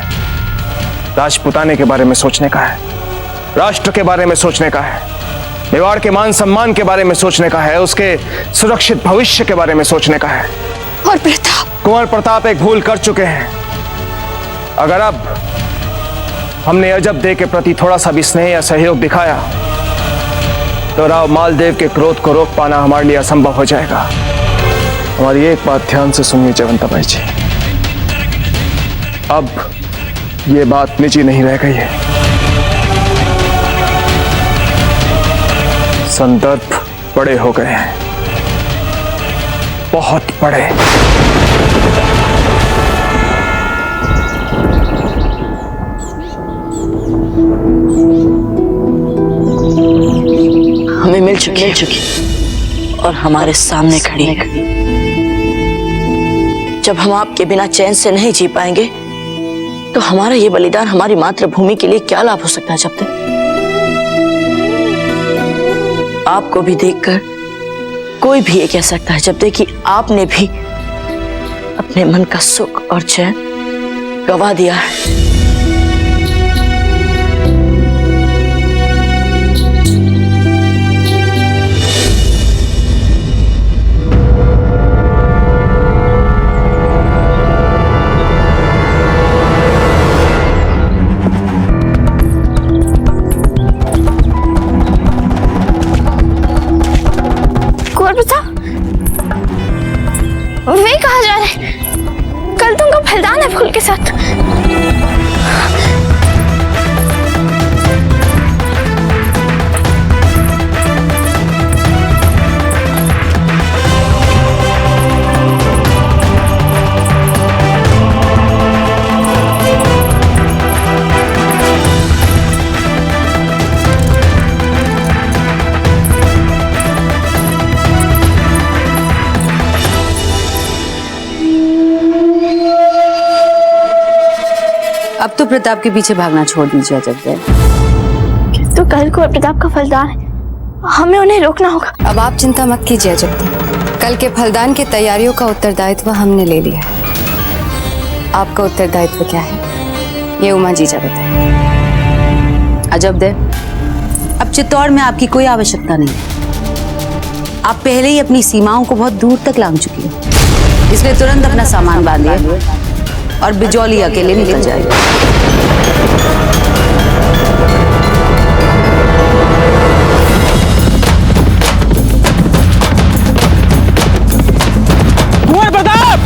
राजपुताने के बारे में सोचने का है, राष्ट्र के बारे में सोचने का है। मेवाड़ के मान सम्मान के बारे में सोचने का है, उसके सुरक्षित भविष्य के बारे में सोचने का है। और प्रताप, कुंवर प्रताप एक भूल कर चुके हैं। अगर अब हमने अजब दे के प्रति थोड़ा सा भी स्नेह या सहयोग दिखाया तो राव मालदेव के क्रोध को रोक पाना हमारे लिए असंभव हो जाएगा। हमारी एक बात ध्यान से सुनिए जयवंताबाई जी, अब ये बात निजी नहीं रह गई है। संदर्भ बड़े हो गए हैं, बहुत बड़े। हमें मिल चुकी और हमारे सामने खड़ी है। जब हम आपके बिना चैन से नहीं जी पाएंगे तो हमारा ये बलिदान हमारी मातृभूमि के लिए क्या लाभ हो सकता है? जब तक आपको भी देखकर कोई भी ये कह सकता है जब तक कि आपने भी अपने मन का सुख और चैन गवा दिया है। वे कहाँ जा रहे? कल तुमका फलदान है फूल के साथ। अब तो प्रताप के पीछे भागना छोड़ दीजिए अजब दे। तो कल को प्रताप का फलदान है, हमें उन्हें रोकना होगा। अब आप चिंता मत कीजिए अजब दे, कल के फलदान की तैयारियों का उत्तरदायित्व हमने ले लिया है। आपका उत्तरदायित्व क्या है ये उमा जीजा बताए। अजब दे, अब चित्तौड़ में आपकी कोई आवश्यकता नहीं। आप पहले ही अपनी सीमाओं को बहुत दूर तक लांघ चुकी हैं, इसलिए तुरंत अपना सामान बांधिए और बिजौली अकेले निकल जाएगा। कुंवर प्रताप!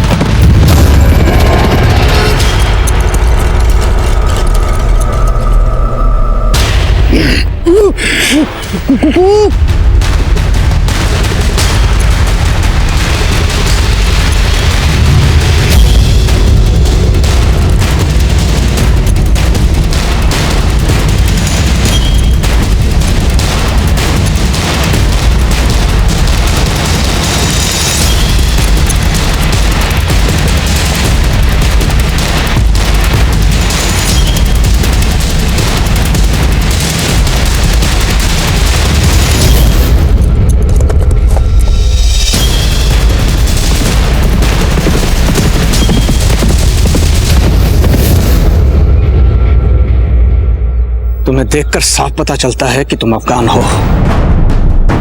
तुम्हें देखकर साफ पता चलता है कि तुम अफगान हो।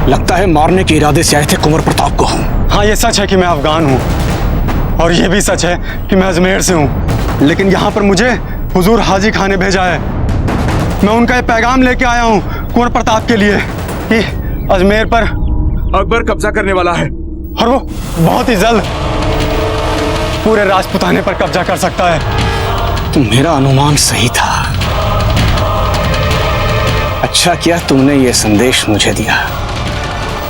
लगता है मारने के इरादे से आए थे कुंवर प्रताप को। हाँ, ये सच है कि मैं अफगान हूँ और ये भी सच है कि मैं अजमेर से हूँ, लेकिन यहाँ पर मुझे हुजूर हाजी खान ने भेजा है। मैं उनका ये पैगाम लेके आया हूँ कुंवर प्रताप के लिए कि अजमेर पर अकबर कब्जा करने वाला है और वो बहुत ही जल्द पूरे राजपुताने पर कब्जा कर सकता है। तो मेरा अनुमान सही था। अच्छा किया तुमने ये संदेश मुझे दिया।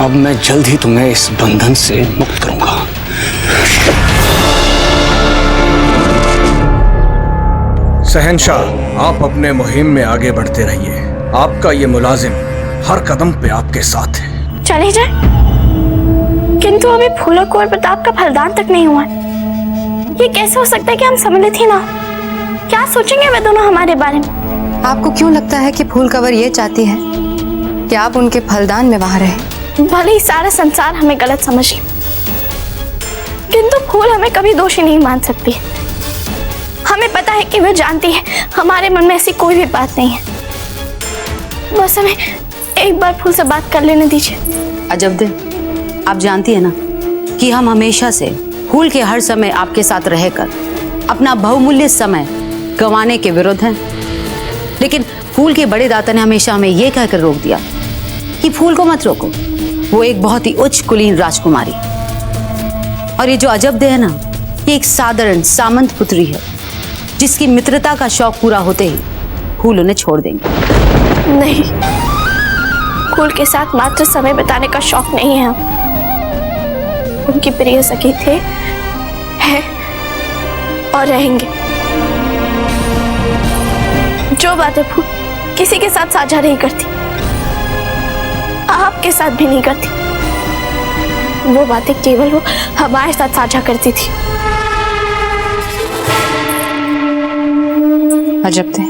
अब मैं जल्द ही तुम्हें इस बंधन से मुक्त करूंगा। शहंशाह, आप अपने मुहिम में आगे बढ़ते रहिए। आपका ये मुलाजिम हर कदम पे आपके साथ है। चले जाए, किंतु अभी फूल कुंवर प्रताप का फलदान तक नहीं हुआ। ये कैसे हो सकता है कि हम सम्मिलित ही ना हो? क्या सोचेंगे वे दोनों हमारे बारे में? आपको क्यों लगता है कि फूल कंवर ये चाहती है कि आप उनके फलदान में वहां रहे? भले ही सारा संसार हमें गलत समझ ले, किंतु फूल हमें कभी दोषी नहीं मान सकती। हमें पता है कि वह जानती है हमारे मन में ऐसी कोई भी बात नहीं है। बस हमें एक बार फूल से बात कर लेने दीजिए। अजब दे, आप जानती है ना कि हम हमेशा से फूल के हर समय आपके साथ रहकर अपना बहुमूल्य समय गंवाने के विरुद्ध हैं। लेकिन फूल के बड़े दाता ने हमेशा हमें यह कहकर रोक दिया कि फूल को मत रोको, वो एक बहुत ही उच्च कुलीन राजकुमारी। और ये जो अजब दे है ना, ये एक साधारण सामंत पुत्री है जिसकी मित्रता का शौक पूरा होते ही फूल उन्हें छोड़ देंगे। नहीं, फूल के साथ मात्र समय बिताने का शौक नहीं है। उनकी प्रिय सखी थे, हैं और रहेंगे। जो बातें फूल किसी के साथ साझा नहीं करती, आपके साथ भी नहीं करती, वो बातें केवल वो हमारे साथ साझा करती थी। अजब थे,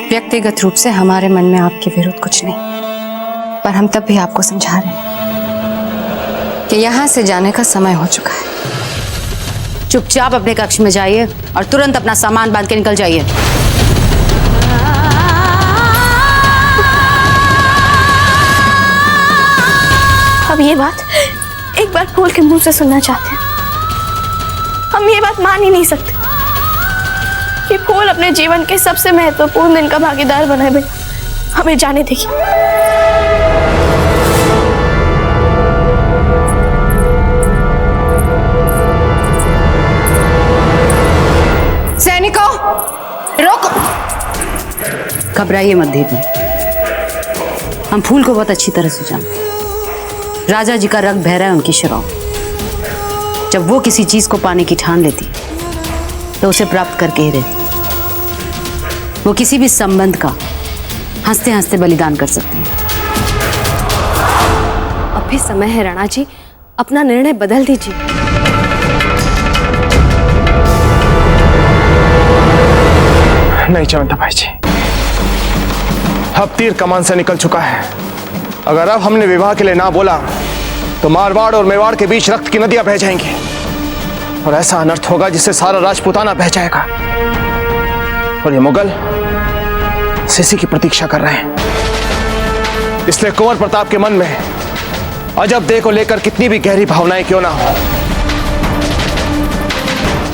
व्यक्तिगत रूप से हमारे मन में आपके विरुद्ध कुछ नहीं, पर हम तब भी आपको समझा रहे हैं कि यहाँ से जाने का समय हो चुका है। चुपचाप अपने कक्ष में जाइए और तुरंत अपना सामान बांध के निकल जाइए। अब ये बात एक बार फूल के मुंह से सुनना चाहते हैं। हम ये बात मान ही नहीं सकते कि फूल अपने जीवन के सबसे महत्वपूर्ण दिन का भागीदार बने बिना हमें जाने देगी। सैनिकों, रोको! घबराइए मत दीदी, हम फूल को बहुत अच्छी तरह से जानते हैं। राजा जी का रंग बहरा है उनकी शराब। जब वो किसी चीज को पाने की ठान लेती तो उसे प्राप्त करके ही रहती। वो किसी भी संबंध का हंसते हंसते बलिदान कर सकती है। अब भी समय है राणा जी, अपना निर्णय बदल दीजिए। नहीं चमंता भाई जी, अब तीर कमान से निकल चुका है। अगर अब हमने विवाह के लिए ना बोला तो मारवाड़ और मेवाड़ के बीच रक्त की नदियां बह जाएंगी और ऐसा अनर्थ होगा जिससे सारा राजपूताना बह जाएगा। और ये मुगल सिसी की प्रतीक्षा कर रहे हैं, इसलिए कुंवर प्रताप के मन में अजब दे को लेकर कितनी भी गहरी भावनाएं क्यों ना हो,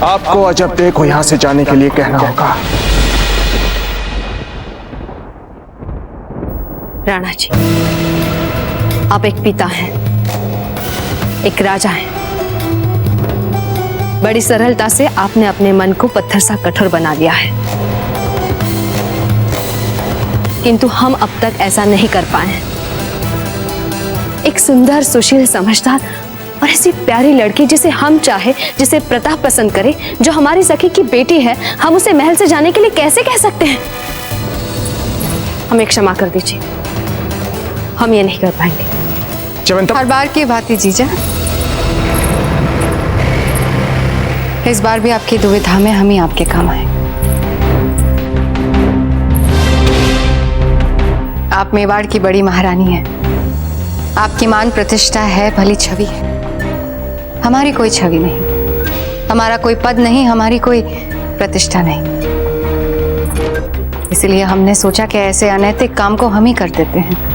आपको अजब दे को यहां से जाने के लिए कहना होगा। राणा जी, आप एक पिता हैं, एक राजा हैं। बड़ी सरलता से आपने अपने मन को पत्थर सा कठोर बना लिया है, किंतु हम अब तक ऐसा नहीं कर पाए हैं। एक सुंदर, सुशील, समझदार और ऐसी प्यारी लड़की जिसे हम चाहे, जिसे प्रताप पसंद करे, जो हमारी सखी की बेटी है, हम उसे महल से जाने के लिए कैसे कह सकते हैं? हमें क्षमा कर दीजिए, हम ये नहीं कर पाएंगे। हर बार की बात ही जीजा, इस बार भी आपकी दुविधा में हम ही आपके काम आए। आप मेवाड़ की बड़ी महारानी हैं, आपकी मान प्रतिष्ठा है, भली छवि है। हमारी कोई छवि नहीं, हमारा कोई पद नहीं, हमारी कोई प्रतिष्ठा नहीं। इसलिए हमने सोचा कि ऐसे अनैतिक काम को हम ही कर देते हैं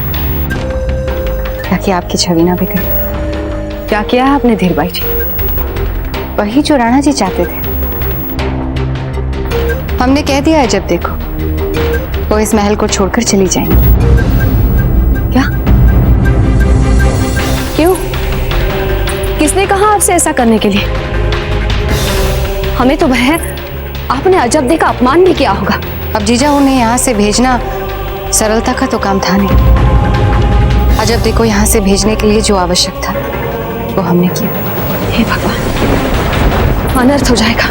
ताकि आपकी छवि ना बिगड़े। क्या किया है आपने धीरबाई जी? वही जो राणा जी चाहते थे। हमने कह दिया है जब देखो वो इस महल को छोड़कर चली जाएंगी। क्या? क्यों? किसने कहा आपसे ऐसा करने के लिए? हमें तो भय है आपने अजब दे का अपमान भी किया होगा। अब जीजा उन्हें यहाँ से भेजना सरलता का तो काम था नहीं। अजब दे को यहाँ से भेजने के लिए जो आवश्यक था वो हमने किया। हे भगवान, अनर्थ हो जाएगा।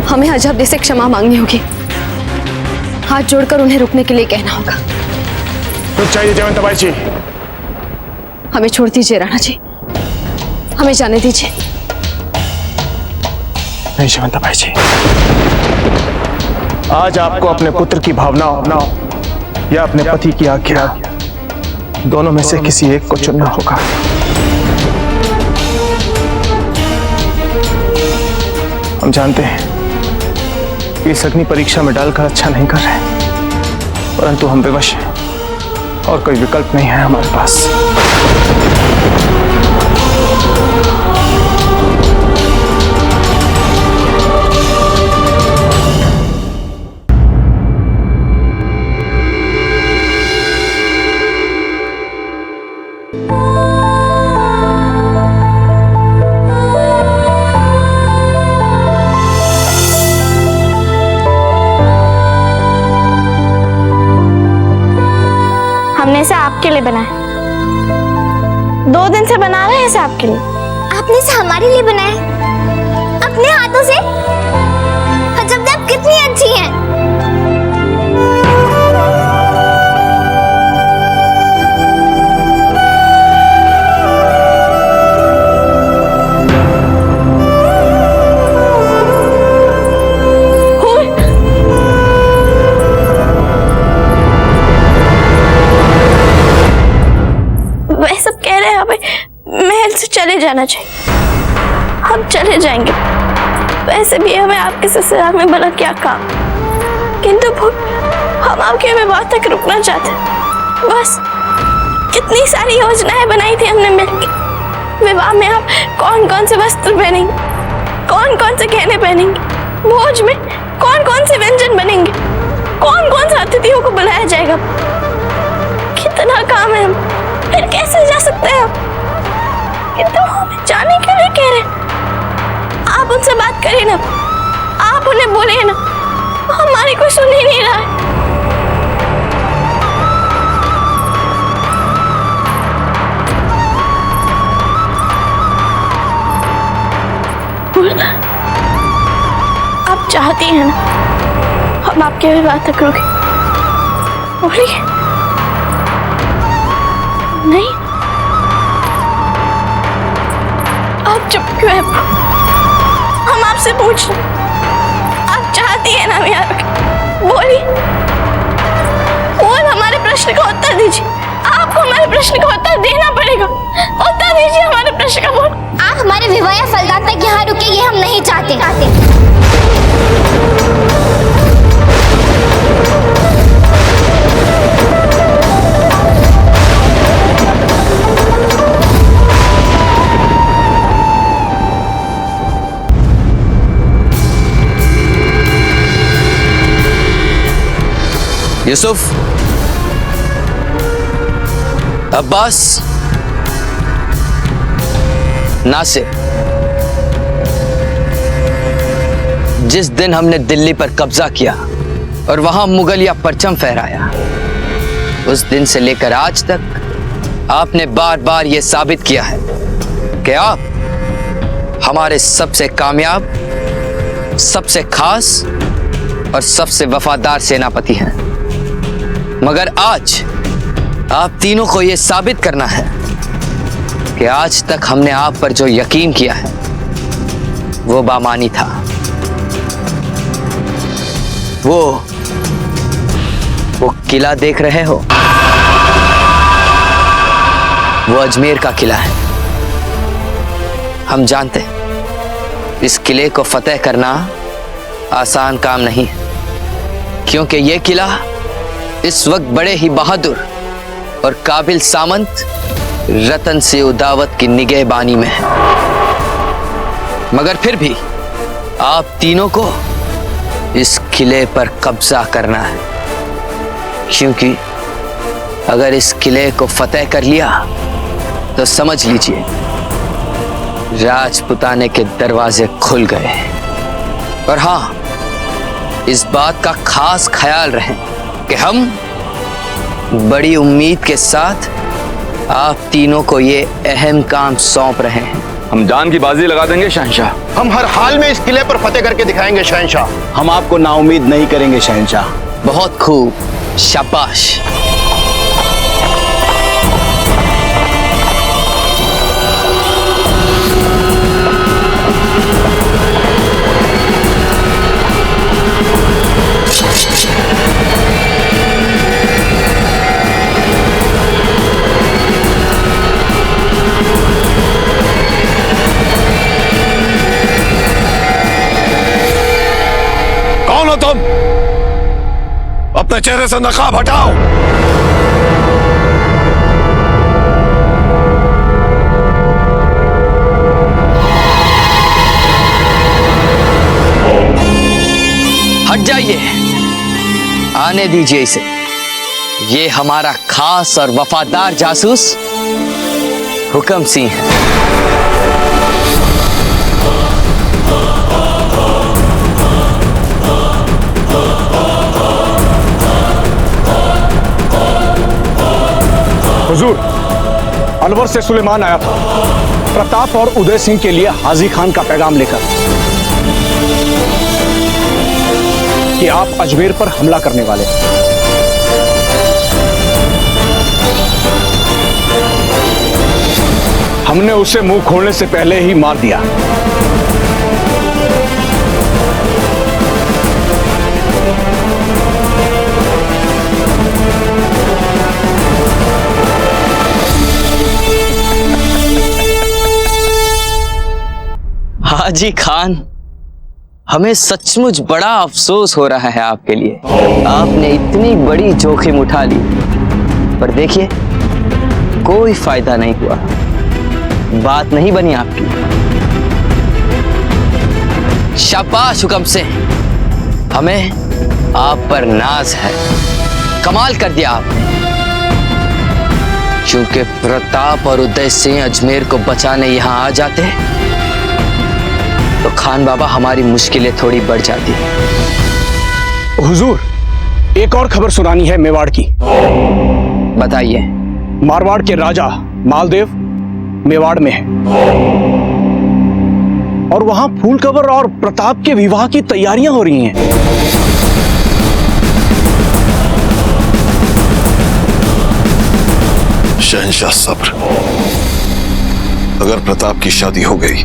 हमें अजब दे से क्षमा मांगनी होगी, हाथ जोड़कर उन्हें रुकने के लिए कहना होगा। रुक जाइए जयवंता बाई जी, हमें छोड़ दीजिए राणा जी, हमें जाने दीजिए। नहीं जयवंता बाई जी, आज आपको अपने पुत्र की भावना या अपने पति की आज्ञा, दोनों में से किसी एक को चुनना होगा। हम जानते हैं कि इस अग्नि परीक्षा में डालकर अच्छा नहीं कर रहे, परंतु हम विवश हैं और कोई विकल्प नहीं है हमारे पास। हमने इसे आपके लिए बनाया। 2 दिन से बना रहे हैं इसे आपके लिए। आपने इसे हमारे लिए बनाया अपने हाथों से? अजब आप कितनी अच्छी हैं। वह सब कह रहे हैं हमें महल से चले जाना चाहिए। हम चले जाएंगे। वैसे भी हमें आपके ससुराल में भला क्या काम, किंतु हम आपके विवाह तक रुकना चाहते हैं। बस कितनी सारी योजनाएं बनाई थी हमने मिलकर। विवाह में आप कौन कौन से वस्त्र पहनेंगे, कौन कौन से गहने पहनेंगे, भोज में कौन कौन से व्यंजन बनेंगे, कौन कौन से अतिथियों को बुलाया जाएगा। कितना काम है, हम फिर कैसे जा सकते हैं? किंतु हमें जाने के लिए कह रहे हैं। आप उनसे बात करिए ना, आप उन्हें बोलिए ना, हमारी कोई सुन ही नहीं रहा है। बोलना, आप चाहती हैं ना हम आपके विवाह तक रुके? बोलिए। नहीं, आप चुप क्यों है? हम आपसे पूछ रहे, आप चाहती है ना यार? बोलिए, बोल, हमारे प्रश्न का उत्तर दीजिए। आपको हमारे प्रश्न का उत्तर देना पड़ेगा। उत्तर दीजिए हमारे प्रश्न का। बोल, आप हमारे विवाह या फलदान तक यहाँ रुके, ये हम नहीं चाहते। यूसुफ, अब्बास, नासिर, जिस दिन हमने दिल्ली पर कब्जा किया और वहां मुगलिया परचम फहराया, उस दिन से लेकर आज तक आपने बार बार यह साबित किया है कि आप हमारे सबसे कामयाब, सबसे खास और सबसे वफादार सेनापति हैं। मगर आज आप तीनों को यह साबित करना है कि आज तक हमने आप पर जो यकीन किया है वो बेमानी था। वो किला देख रहे हो, वो अजमेर का किला है। हम जानते हैं इस किले को फतेह करना आसान काम नहीं है, क्योंकि यह किला इस वक्त बड़े ही बहादुर और काबिल सामंत रतन से उदावत की निगहबानी में है। मगर फिर भी आप तीनों को इस किले पर कब्जा करना है, क्योंकि अगर इस किले को फतेह कर लिया तो समझ लीजिए राजपुताने के दरवाजे खुल गए। और हाँ, इस बात का खास ख्याल रहे कि हम बड़ी उम्मीद के साथ आप तीनों को ये अहम काम सौंप रहे हैं। हम जान की बाजी लगा देंगे शहंशाह। हम हर हाल में इस किले पर फतेह करके दिखाएंगे शहंशाह। हम आपको नाउम्मीद नहीं करेंगे शहंशाह। बहुत खूब, शाबाश। अपने चेहरे से नकाब हटाओ। हट जाइए, आने दीजिए इसे। ये हमारा खास और वफादार जासूस हुक्म सिंह है। हुजूर, अलवर से सुलेमान आया था प्रताप और उदय सिंह के लिए हाजी खान का पैगाम लेकर कि आप अजमेर पर हमला करने वाले हैं। हमने उसे मुंह खोलने से पहले ही मार दिया। हाजी खान, हमें सचमुच बड़ा अफसोस हो रहा है आपके लिए। आपने इतनी बड़ी जोखिम उठा ली, पर देखिए कोई फायदा नहीं हुआ, बात नहीं बनी आपकी। शाबाश हुक्म से, हमें आप पर नाज है, कमाल कर दिया आपने। चूंकि प्रताप और उदय सिंह अजमेर को बचाने यहां आ जाते तो खान बाबा हमारी मुश्किलें थोड़ी बढ़ जाती। हुजूर, एक और खबर सुनानी है मेवाड़ की। बताइए। मारवाड़ के राजा मालदेव मेवाड़ में है और वहां फूलकवर और प्रताप के विवाह की तैयारियां हो रही हैं। शहंशाह सब्र, अगर प्रताप की शादी हो गई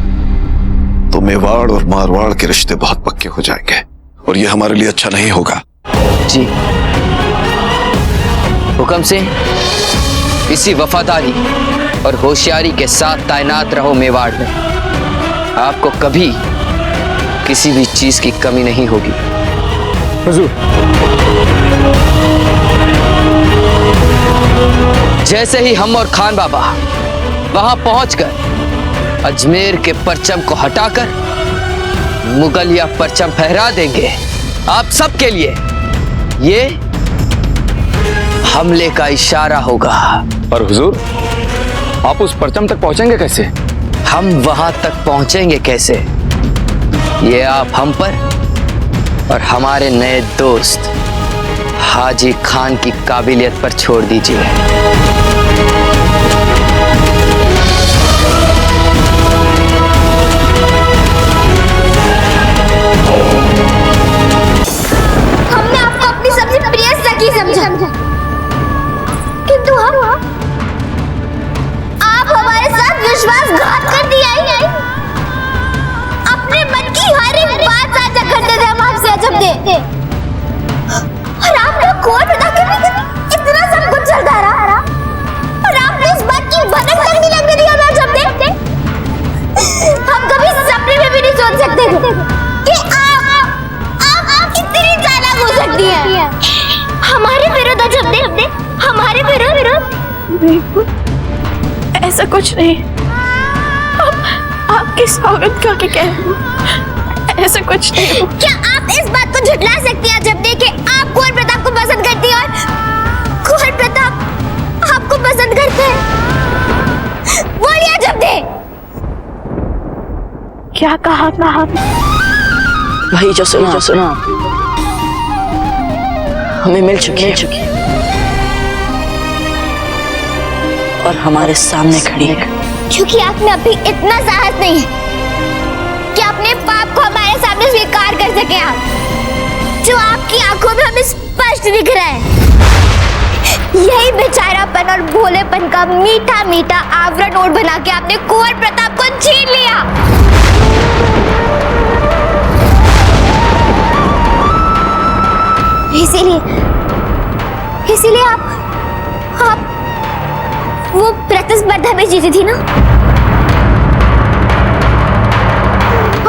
तो मेवाड़ और मारवाड़ के रिश्ते बहुत पक्के हो जाएंगे और यह हमारे लिए अच्छा नहीं होगा। जी हुक्म से इसी वफादारी और होशियारी के साथ तैनात रहो मेवाड़ में। आपको कभी किसी भी चीज की कमी नहीं होगी। हुजूर। जैसे ही हम और खान बाबा वहां पहुंचकर अजमेर के परचम को हटाकर मुगलिया परचम फहरा देंगे आप सबके लिए, ये हमले का इशारा होगा। पर हुजूर, आप उस परचम तक पहुंचेंगे कैसे? हम वहां तक पहुंचेंगे कैसे, ये आप हम पर और हमारे नए दोस्त हाजी खान की काबिलियत पर छोड़ दीजिए। समझा, किंतु हम आप हमारे साथ विश्वासघात कर दिया ही। अपने मन की हर एक बात साझा करते थे हम आपसे अजब दे, और आपने कोई पता कि इतना सब कुछ चलता रहा और आपने इस बात की भनक तक नहीं लगने दिया मैं अजब दे। हम कभी सपने में भी नहीं सोच सकते थे कि आप इतनी चालाक हो सकती है। हमारे विरुद्ध अजब दे, हमारे विरुद्ध ऐसा कुछ नहीं। आपकी स्वागत करके कह रही हूँ, ऐसा कुछ नहीं। क्या आप इस बात को झुठला सकती हैं अजब दे कि आप कुंवर प्रताप को पसंद करती हैं और कुंवर प्रताप आपको पसंद करते हैं? बोलिए अजब दे। क्या कहा आपने? वही जो सुना हमें मिल चुकी है और हमारे सामने खड़ी है। क्योंकि आप में अभी इतना साहस नहीं है कि अपने पाप को हमारे सामने स्वीकार कर सके आप, जो आपकी आंखों में हमें स्पष्ट दिख रहा है। यही बेचारापन और भोलेपन का मीठा मीठा आवरण ओढ़ बना के आपने कुंवर प्रताप को छीन लिया। इसीलिए आप वो प्रतिस्पर्धा में जीती थी ना,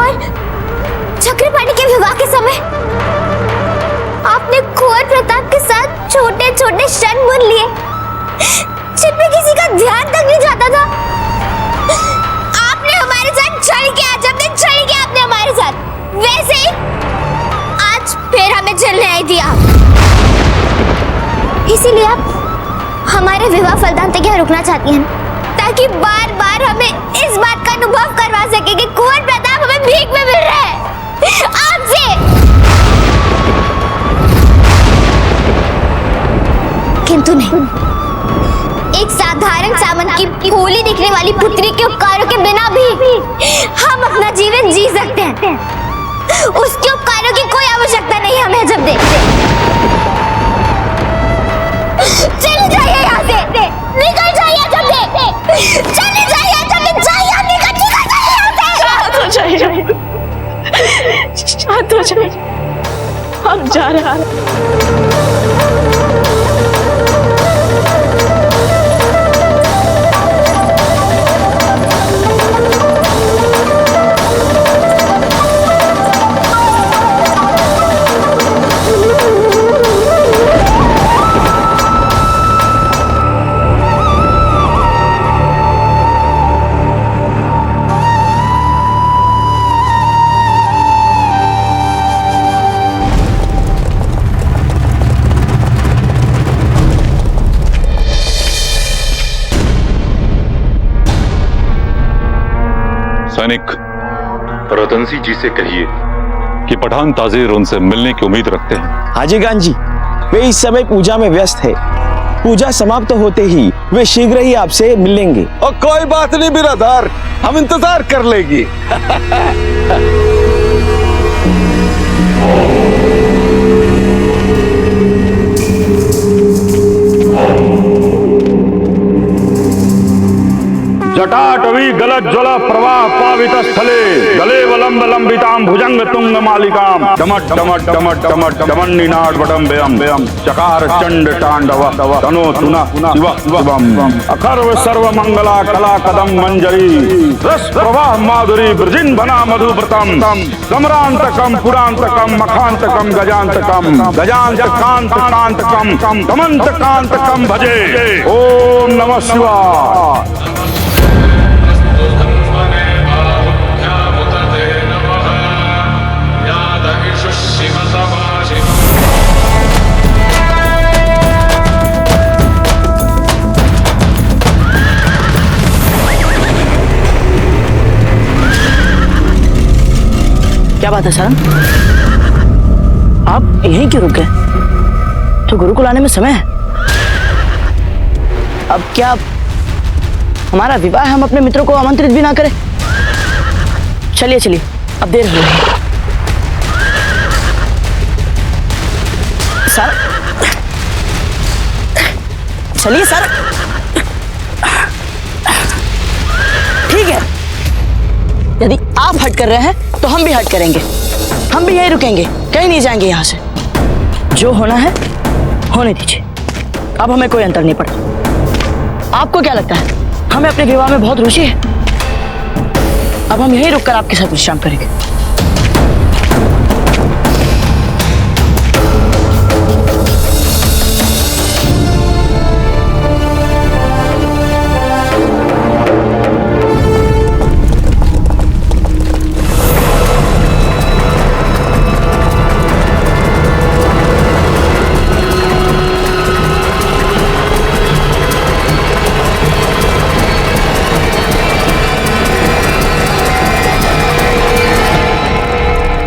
और चक्रपाणी के विवाह के समय आपने कुंवर प्रताप के छोटे छोटे क्षण बुन लिए जिन पे किसी का ध्यान तक नहीं जाता था। आपने हमारे साथ छल किया, जब दिन छल किया आपने हमारे साथ, वैसे ही आज फिर हमें झेलने आई थी आप। इसीलिए आप हमारे विवाह फलदान तक यहाँ रुकना चाहती हैं, ताकि बार बार हमें इस बात का अनुभव करवा सके कि कुंवर प्रताप हमें भीख में मिल रहा है आपसे। किंतु नहीं, एक साधारण सामंत की भोली दिखने वाली पुत्री के उपकारों के बिना भी हम अपना जीवन जी सकते हैं। उसके उपकारों की कोई आवश्यकता नहीं हमें जब देखते। चले जाइए यहाँ से, निकल जाइए जब देखते, चले जाइए जब जाइए, निकल जाइए यहाँ से। शांत हो जाइए, शांत हो जाइए, हम जा रहे हैं। सैनिक, रतन जी से कहिए कि पठान ताजीर उनसे मिलने की उम्मीद रखते हैं। हाजी खान जी, वे इस समय पूजा में व्यस्त है। पूजा समाप्त होते ही वे शीघ्र ही आपसे मिलेंगे। और कोई बात नहीं बिरादर, हम इंतजार कर लेंगे। जटाटवी गलज्ज्वल प्रवाह पावित स्थले गले वलंब लंबितां भुजंग तुंग मालिकां डमट डमट डमट डमट डमन्निनाद वटं व्ययं व्ययं चकार चंड तांडव तनो तुना शिव शिवम अखर्व सर्व मंगला कला कदम मंजरी रस प्रवाह माधुरी ब्रजिन बना मधुव्रतम समरांतकम पुरांतकम मखांतकम गजांतकम गजांत कांत कांतकम कमंत कांतकम भजे। ओम नमः शिवाय। क्या बात है सर, आप यहीं क्यों रुक गए? तो गुरुकुल आने में समय है। अब क्या हमारा विवाह है, हम अपने मित्रों को आमंत्रित भी ना करें? चलिए चलिए, अब देर हो रही है। सर चलिए सर। ठीक है, यदि आप हट कर रहे हैं तो हम भी हट करेंगे। हम भी यहीं रुकेंगे, कहीं नहीं जाएंगे यहाँ से। जो होना है होने दीजिए, अब हमें कोई अंतर नहीं पड़ता। आपको क्या लगता है, हमें अपने विवाह में बहुत रुचि है? अब हम यहीं रुककर आपके साथ विश्राम करेंगे।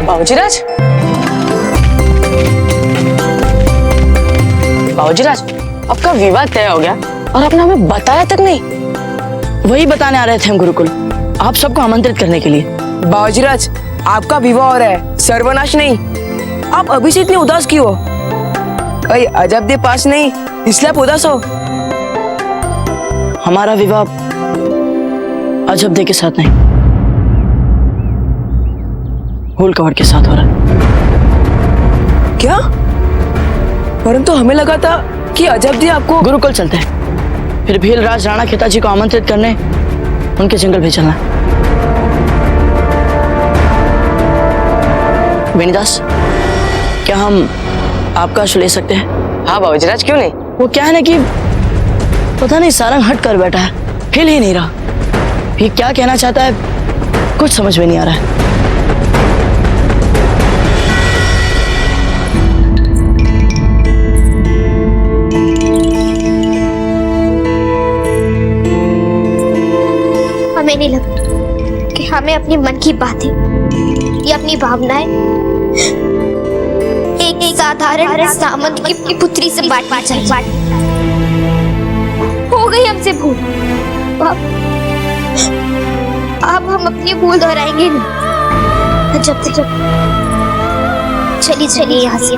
बाबूजीराज, बाबूजीराज, आपका विवाह तय हो गया और आपने हमें बताया तक नहीं। वही बताने आ रहे थे हम गुरुकुल, आप सबको आमंत्रित करने के लिए। बाबूजीराज, आपका विवाह हो रहा है, सर्वनाश नहीं। आप अभी से इतने उदास क्यों हो? भाई अजब दे पास नहीं, इसलिए आप उदास हो। हमारा विवाह अजब दे के साथ नहीं, होल कवर के साथ हो रहा है। क्या? परंतु हमें लगा था कि अजब दे आपको। गुरुकुल चलते हैं, फिर भील राज राणा खेताजी को आमंत्रित करने उनके जंगल भी चलना। वेणीदास, क्या हम आपका आशु ले सकते हैं? हाँ बाबूजी राज, क्यों नहीं? वो क्या है ना कि पता नहीं सारंग हट कर बैठा है, हिल ही नहीं रहा। ये क्या कहना चाहता है कुछ समझ में नहीं आ रहा है। हमें नहीं लगता कि हमें अपने मन की बातें या अपनी भावनाएं एक साधारण सामंत की पुत्री से बांटना चाहिए। हो गई हमसे भूल, अब हम अपनी भूल दोहराएंगे नहीं। जब चलिए यहाँ से।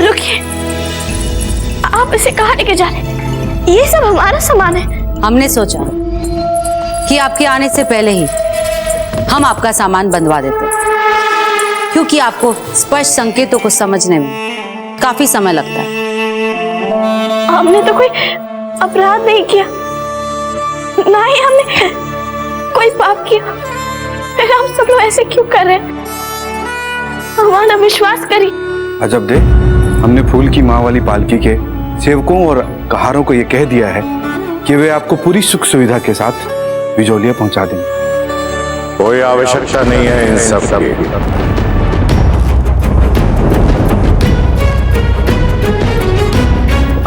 रुकिए, आप इसे कहाँ लेके जा रहे हैं? ये सब हमारा सामान है। हमने सोचा कि आपके आने से पहले ही हम आपका सामान बंधवा देते, क्योंकि आपको स्पष्ट संकेतों को समझने में काफी समय लगता है। हमने तो कोई अपराध नहीं किया, ना ही हमने कोई पाप किया, फिर हम सब लोग ऐसे क्यों कर रहे हैं? हमारा विश्वास करिए। अजब दे, हमने फूल की माँ वाली पालकी के सेवकों और कहारों को यह कह दिया है कि वे आपको पूरी सुख सुविधा के साथ बिजौलिया पहुंचा देंगे। कोई आवश्यकता नहीं है इन सब की।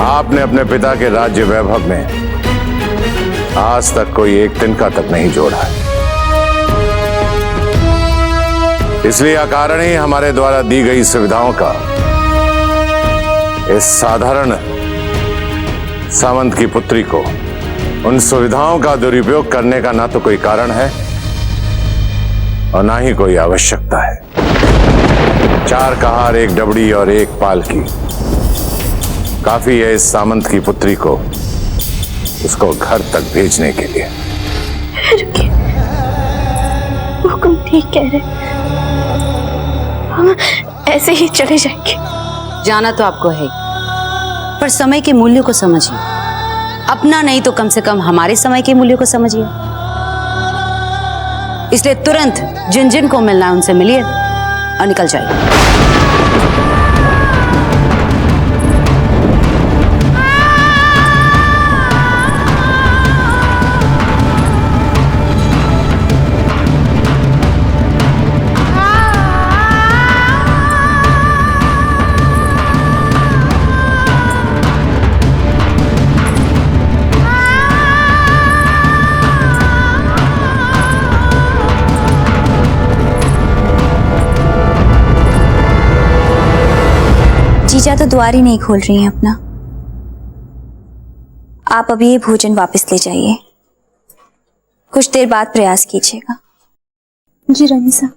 आपने अपने पिता के राज्य वैभव में आज तक कोई एक तिनका तक नहीं जोड़ा है, इसलिए अकारण ही हमारे द्वारा दी गई सुविधाओं का इस साधारण सामंत की पुत्री को उन सुविधाओं का दुरुपयोग करने का ना तो कोई कारण है और ना ही कोई आवश्यकता है। 4 कहार, 1 डबड़ी और 1 पालकी काफी है इस सामंत की पुत्री को उसको घर तक भेजने के लिए। रुकिए, हुक्म ठीक कह रहे, हम ऐसे ही चले जाएंगे। जाना तो आपको है, पर समय के मूल्य को समझिए। अपना नहीं तो कम से कम हमारे समय के मूल्य को समझिए। इसलिए तुरंत जिन जिन को मिलना है उनसे मिलिए और निकल जाइए। जीजा तो द्वार ही नहीं खोल रही हैं अपना। आप अभी ये भोजन वापस ले जाइए, कुछ देर बाद प्रयास कीजिएगा। जी रानी साहब।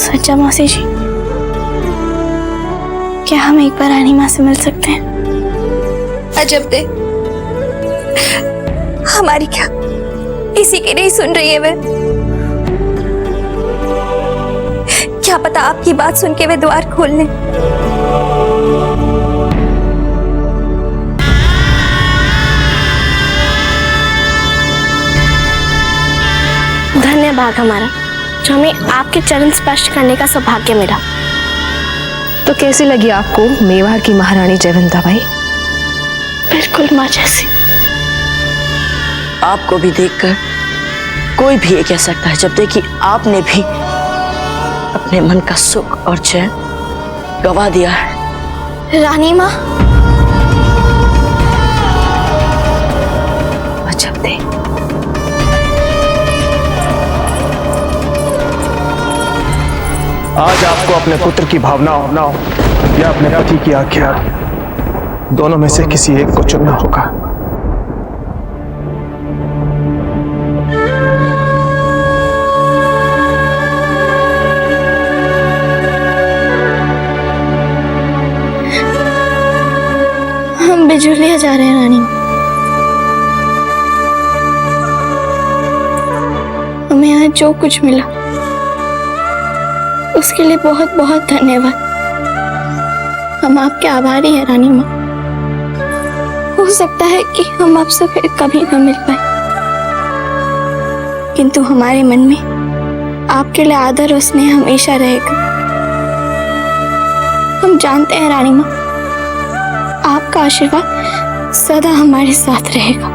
सच्चा मौसी जी, क्या हम एक बार रानी माँ से मिल सकते हैं? अजब दे, हमारी क्या किसी की नहीं सुन रही है वे? क्या पता आपकी बात सुन के वे द्वार खोल लें। धन्य भाग हमारा जो हमें आपके चरण स्पर्श करने का सौभाग्य मिला। तो कैसी लगी आपको मेवाड़ की महारानी जयवंता बाई? बिल्कुल माँ जैसी। आपको भी देखकर कोई भी ये कह सकता है जब देखिए आपने भी अपने मन का सुख और चैन गवा दिया है। रानी माँ, अजब दे, आज आपको अपने पुत्र की भावनाओं या अपने पति की आज्ञा, दोनों में से किसी एक को चुनना होगा। जा रहे हैं रानी माँ। हमें यहाँ जो कुछ मिला उसके लिए बहुत बहुत धन्यवाद। हम आपके आभारी हैं रानी माँ। हो सकता है कि हम आपसे फिर कभी न मिल पाए, किंतु हमारे मन में आपके लिए आदर और स्नेह हमेशा रहेगा। हम जानते हैं रानी माँ, आपका आशीर्वाद सदा हमारे साथ रहेगा।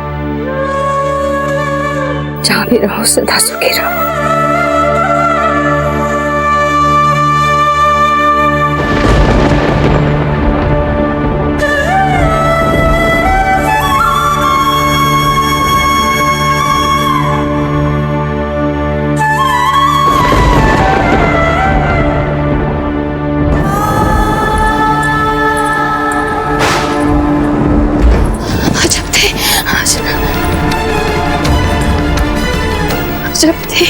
जहाँ भी रहो सदा सुखी रहो। जब थे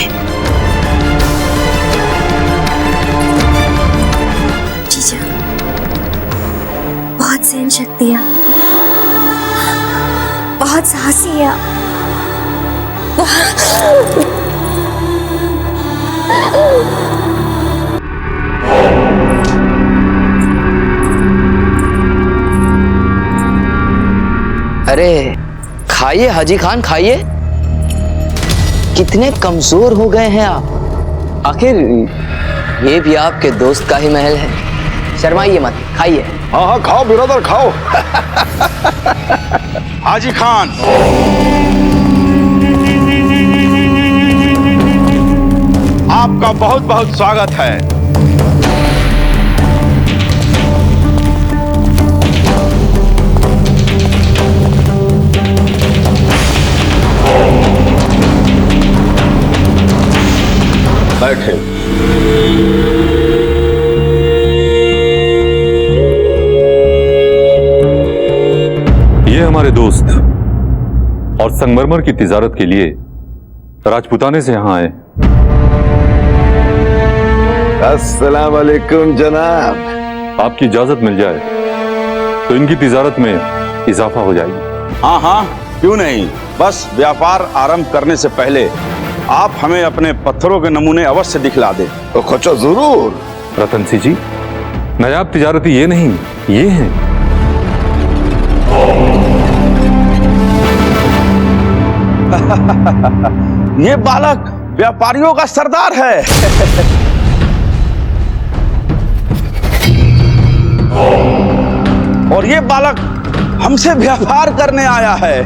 जीजा, बहुत सहन शक्ति है, बहुत साहसी है, अरे खाइए हाजी खान, खाइए। कितने कमजोर हो गए हैं आप। आखिर ये भी आपके दोस्त का ही महल है। शर्माइए मत, खाइए। हाँ हाँ खाओ बिरादर खाओ। हाजी खान, आपका बहुत बहुत स्वागत है। बैठे। ये हमारे दोस्त और संगमरमर की तिजारत के लिए राजपुताने से यहाँ आए। अस्सलाम वालेकुम जनाब। आपकी इजाजत मिल जाए तो इनकी तिजारत में इजाफा हो जाएगी। हाँ हाँ क्यों नहीं, बस व्यापार आरंभ करने से पहले आप हमें अपने पत्थरों के नमूने अवश्य दिखला दे। तो खोचो जरूर। रतन सिंह जी, नायाब तिजारती ये नहीं, ये हैं। ये बालक व्यापारियों का सरदार है। और ये बालक हमसे व्यापार करने आया है।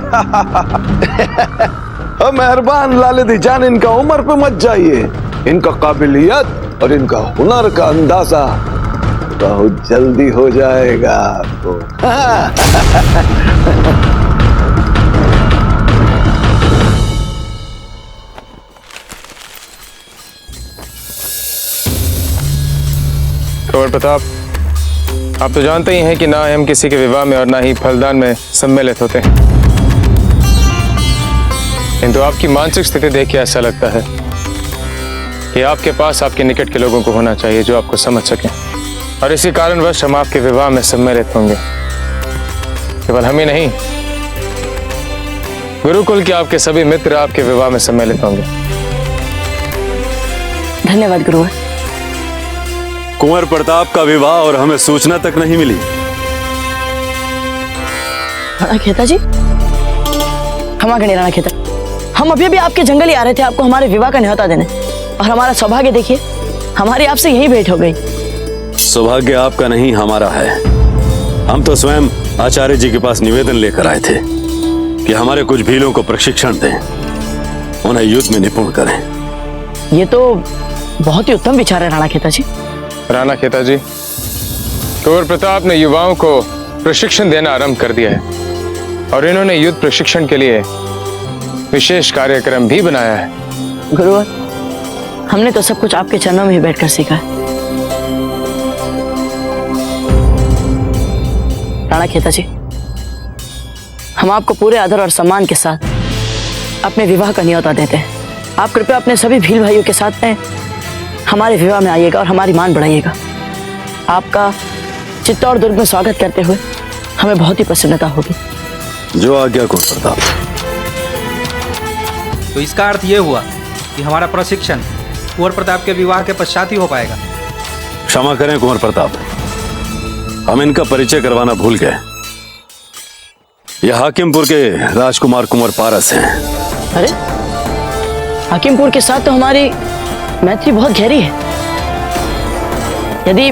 मेहरबान लालिदी जान, इनका उम्र पे मत जाइए। इनका काबिलियत और इनका हुनर का अंदाजा बहुत जल्दी हो जाएगा आपको। कंवर प्रताप, आप तो जानते ही हैं कि ना हम किसी के विवाह में और ना ही फलदान में सम्मिलित होते हैं, किंतु आपकी मानसिक स्थिति देख के ऐसा लगता है कि आपके पास आपके निकट के लोगों को होना चाहिए जो आपको समझ सकें, और इसी कारणवश हम आपके विवाह में सम्मिलित होंगे। केवल हम ही नहीं, गुरुकुल के आपके सभी मित्र आपके विवाह में सम्मिलित होंगे। धन्यवाद गुरुवर। कुंवर प्रताप का विवाह और हमें सूचना तक नहीं मिली। राणा खेता जी, हम आगे नहीं राणा खेता, हम अभी अभी आपके जंगल ही आ रहे थे आपको हमारे विवाह का न्योता देने, और हमारा सौभाग्य देखिए, हमारी आपसे यही भेंट हो गई। सौभाग्य आपका नहीं हमारा है। हम तो स्वयं आचार्य जी के पास निवेदन लेकर आए थे कि हमारे कुछ भीलों को प्रशिक्षण दें, उन्हें युद्ध में निपुण करें। ये तो बहुत ही उत्तम विचार है राणा खेता जी। राणा खेता जी, कुंवर प्रताप ने युवाओं को प्रशिक्षण देना आरंभ कर दिया है, और इन्होंने युद्ध प्रशिक्षण के लिए विशेष कार्यक्रम भी बनाया है। गुरुवर, हमने तो सब कुछ आपके चरणों में ही बैठकर सीखा है। राणा खेता जी, हम आपको पूरे आदर और सम्मान के साथ अपने विवाह का न्योता देते हैं। आप कृपया अपने सभी भील भाइयों के साथ में हमारे विवाह में आइएगा और हमारी मान बढ़ाइएगा। आपका चित्तौड़ दुर्ग में स्वागत करते हुए हमें बहुत ही प्रसन्नता होगी। जो आज्ञा कुंवर प्रताप। तो इसका अर्थ ये हुआ कि हमारा प्रशिक्षण कुंवर प्रताप के विवाह के पश्चात ही हो पाएगा। क्षमा करें कुंवर प्रताप, हम इनका परिचय करवाना भूल गए। यह हाकिमपुर के राजकुमार कुंवर पारस हैं। अरे, हाकिमपुर के साथ तो हमारी मैत्री बहुत गहरी है। यदि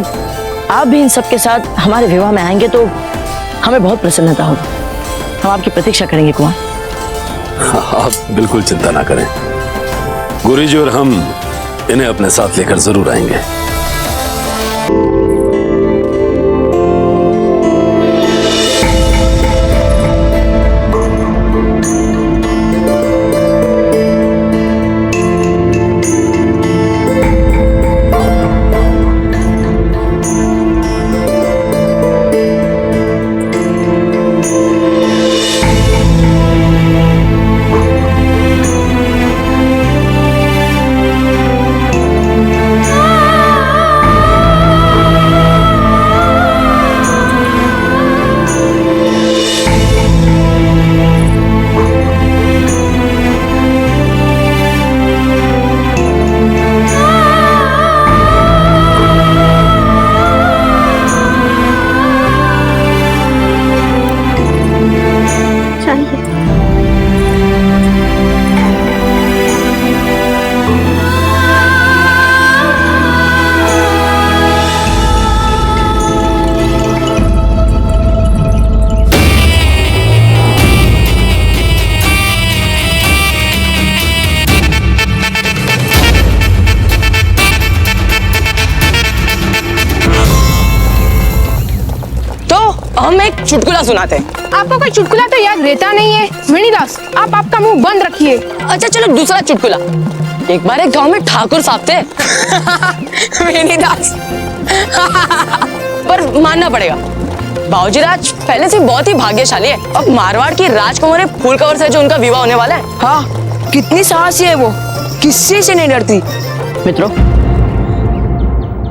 आप भी इन सब के साथ हमारे विवाह में आएंगे तो हमें बहुत प्रसन्नता होगी। हम आपकी प्रतीक्षा करेंगे कुंवर। आप बिल्कुल चिंता ना करें, गुरुजी और हम इन्हें अपने साथ लेकर जरूर आएंगे। हम एक चुटकुला सुनाते हैं। आपको कोई चुटकुला तो याद रहता नहीं है। वेणीदास, आप आपका मुंह बंद रखिए। अच्छा चलो दूसरा चुटकुला। एक बार एक गांव में ठाकुर साहब थे। वेणीदास। पर मानना पड़ेगा, बाबूजी राज पहले से बहुत ही भाग्यशाली है। अब मारवाड़ की राजकुमारी फूलकवर से जो उनका विवाह होने वाला है। हाँ, कितनी साहसी है वो, किसी से नहीं डरती। मित्रों,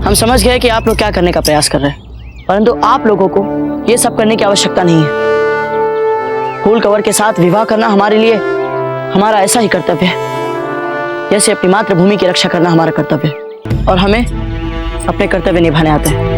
हम समझ गए कि आप लोग क्या करने का प्रयास कर रहे हैं, परंतु आप लोगों को ये सब करने की आवश्यकता नहीं है। फूलकवर के साथ विवाह करना हमारे लिए हमारा ऐसा ही कर्तव्य है जैसे अपनी मातृभूमि की रक्षा करना हमारा कर्तव्य है, और हमें अपने कर्तव्य निभाने आते हैं।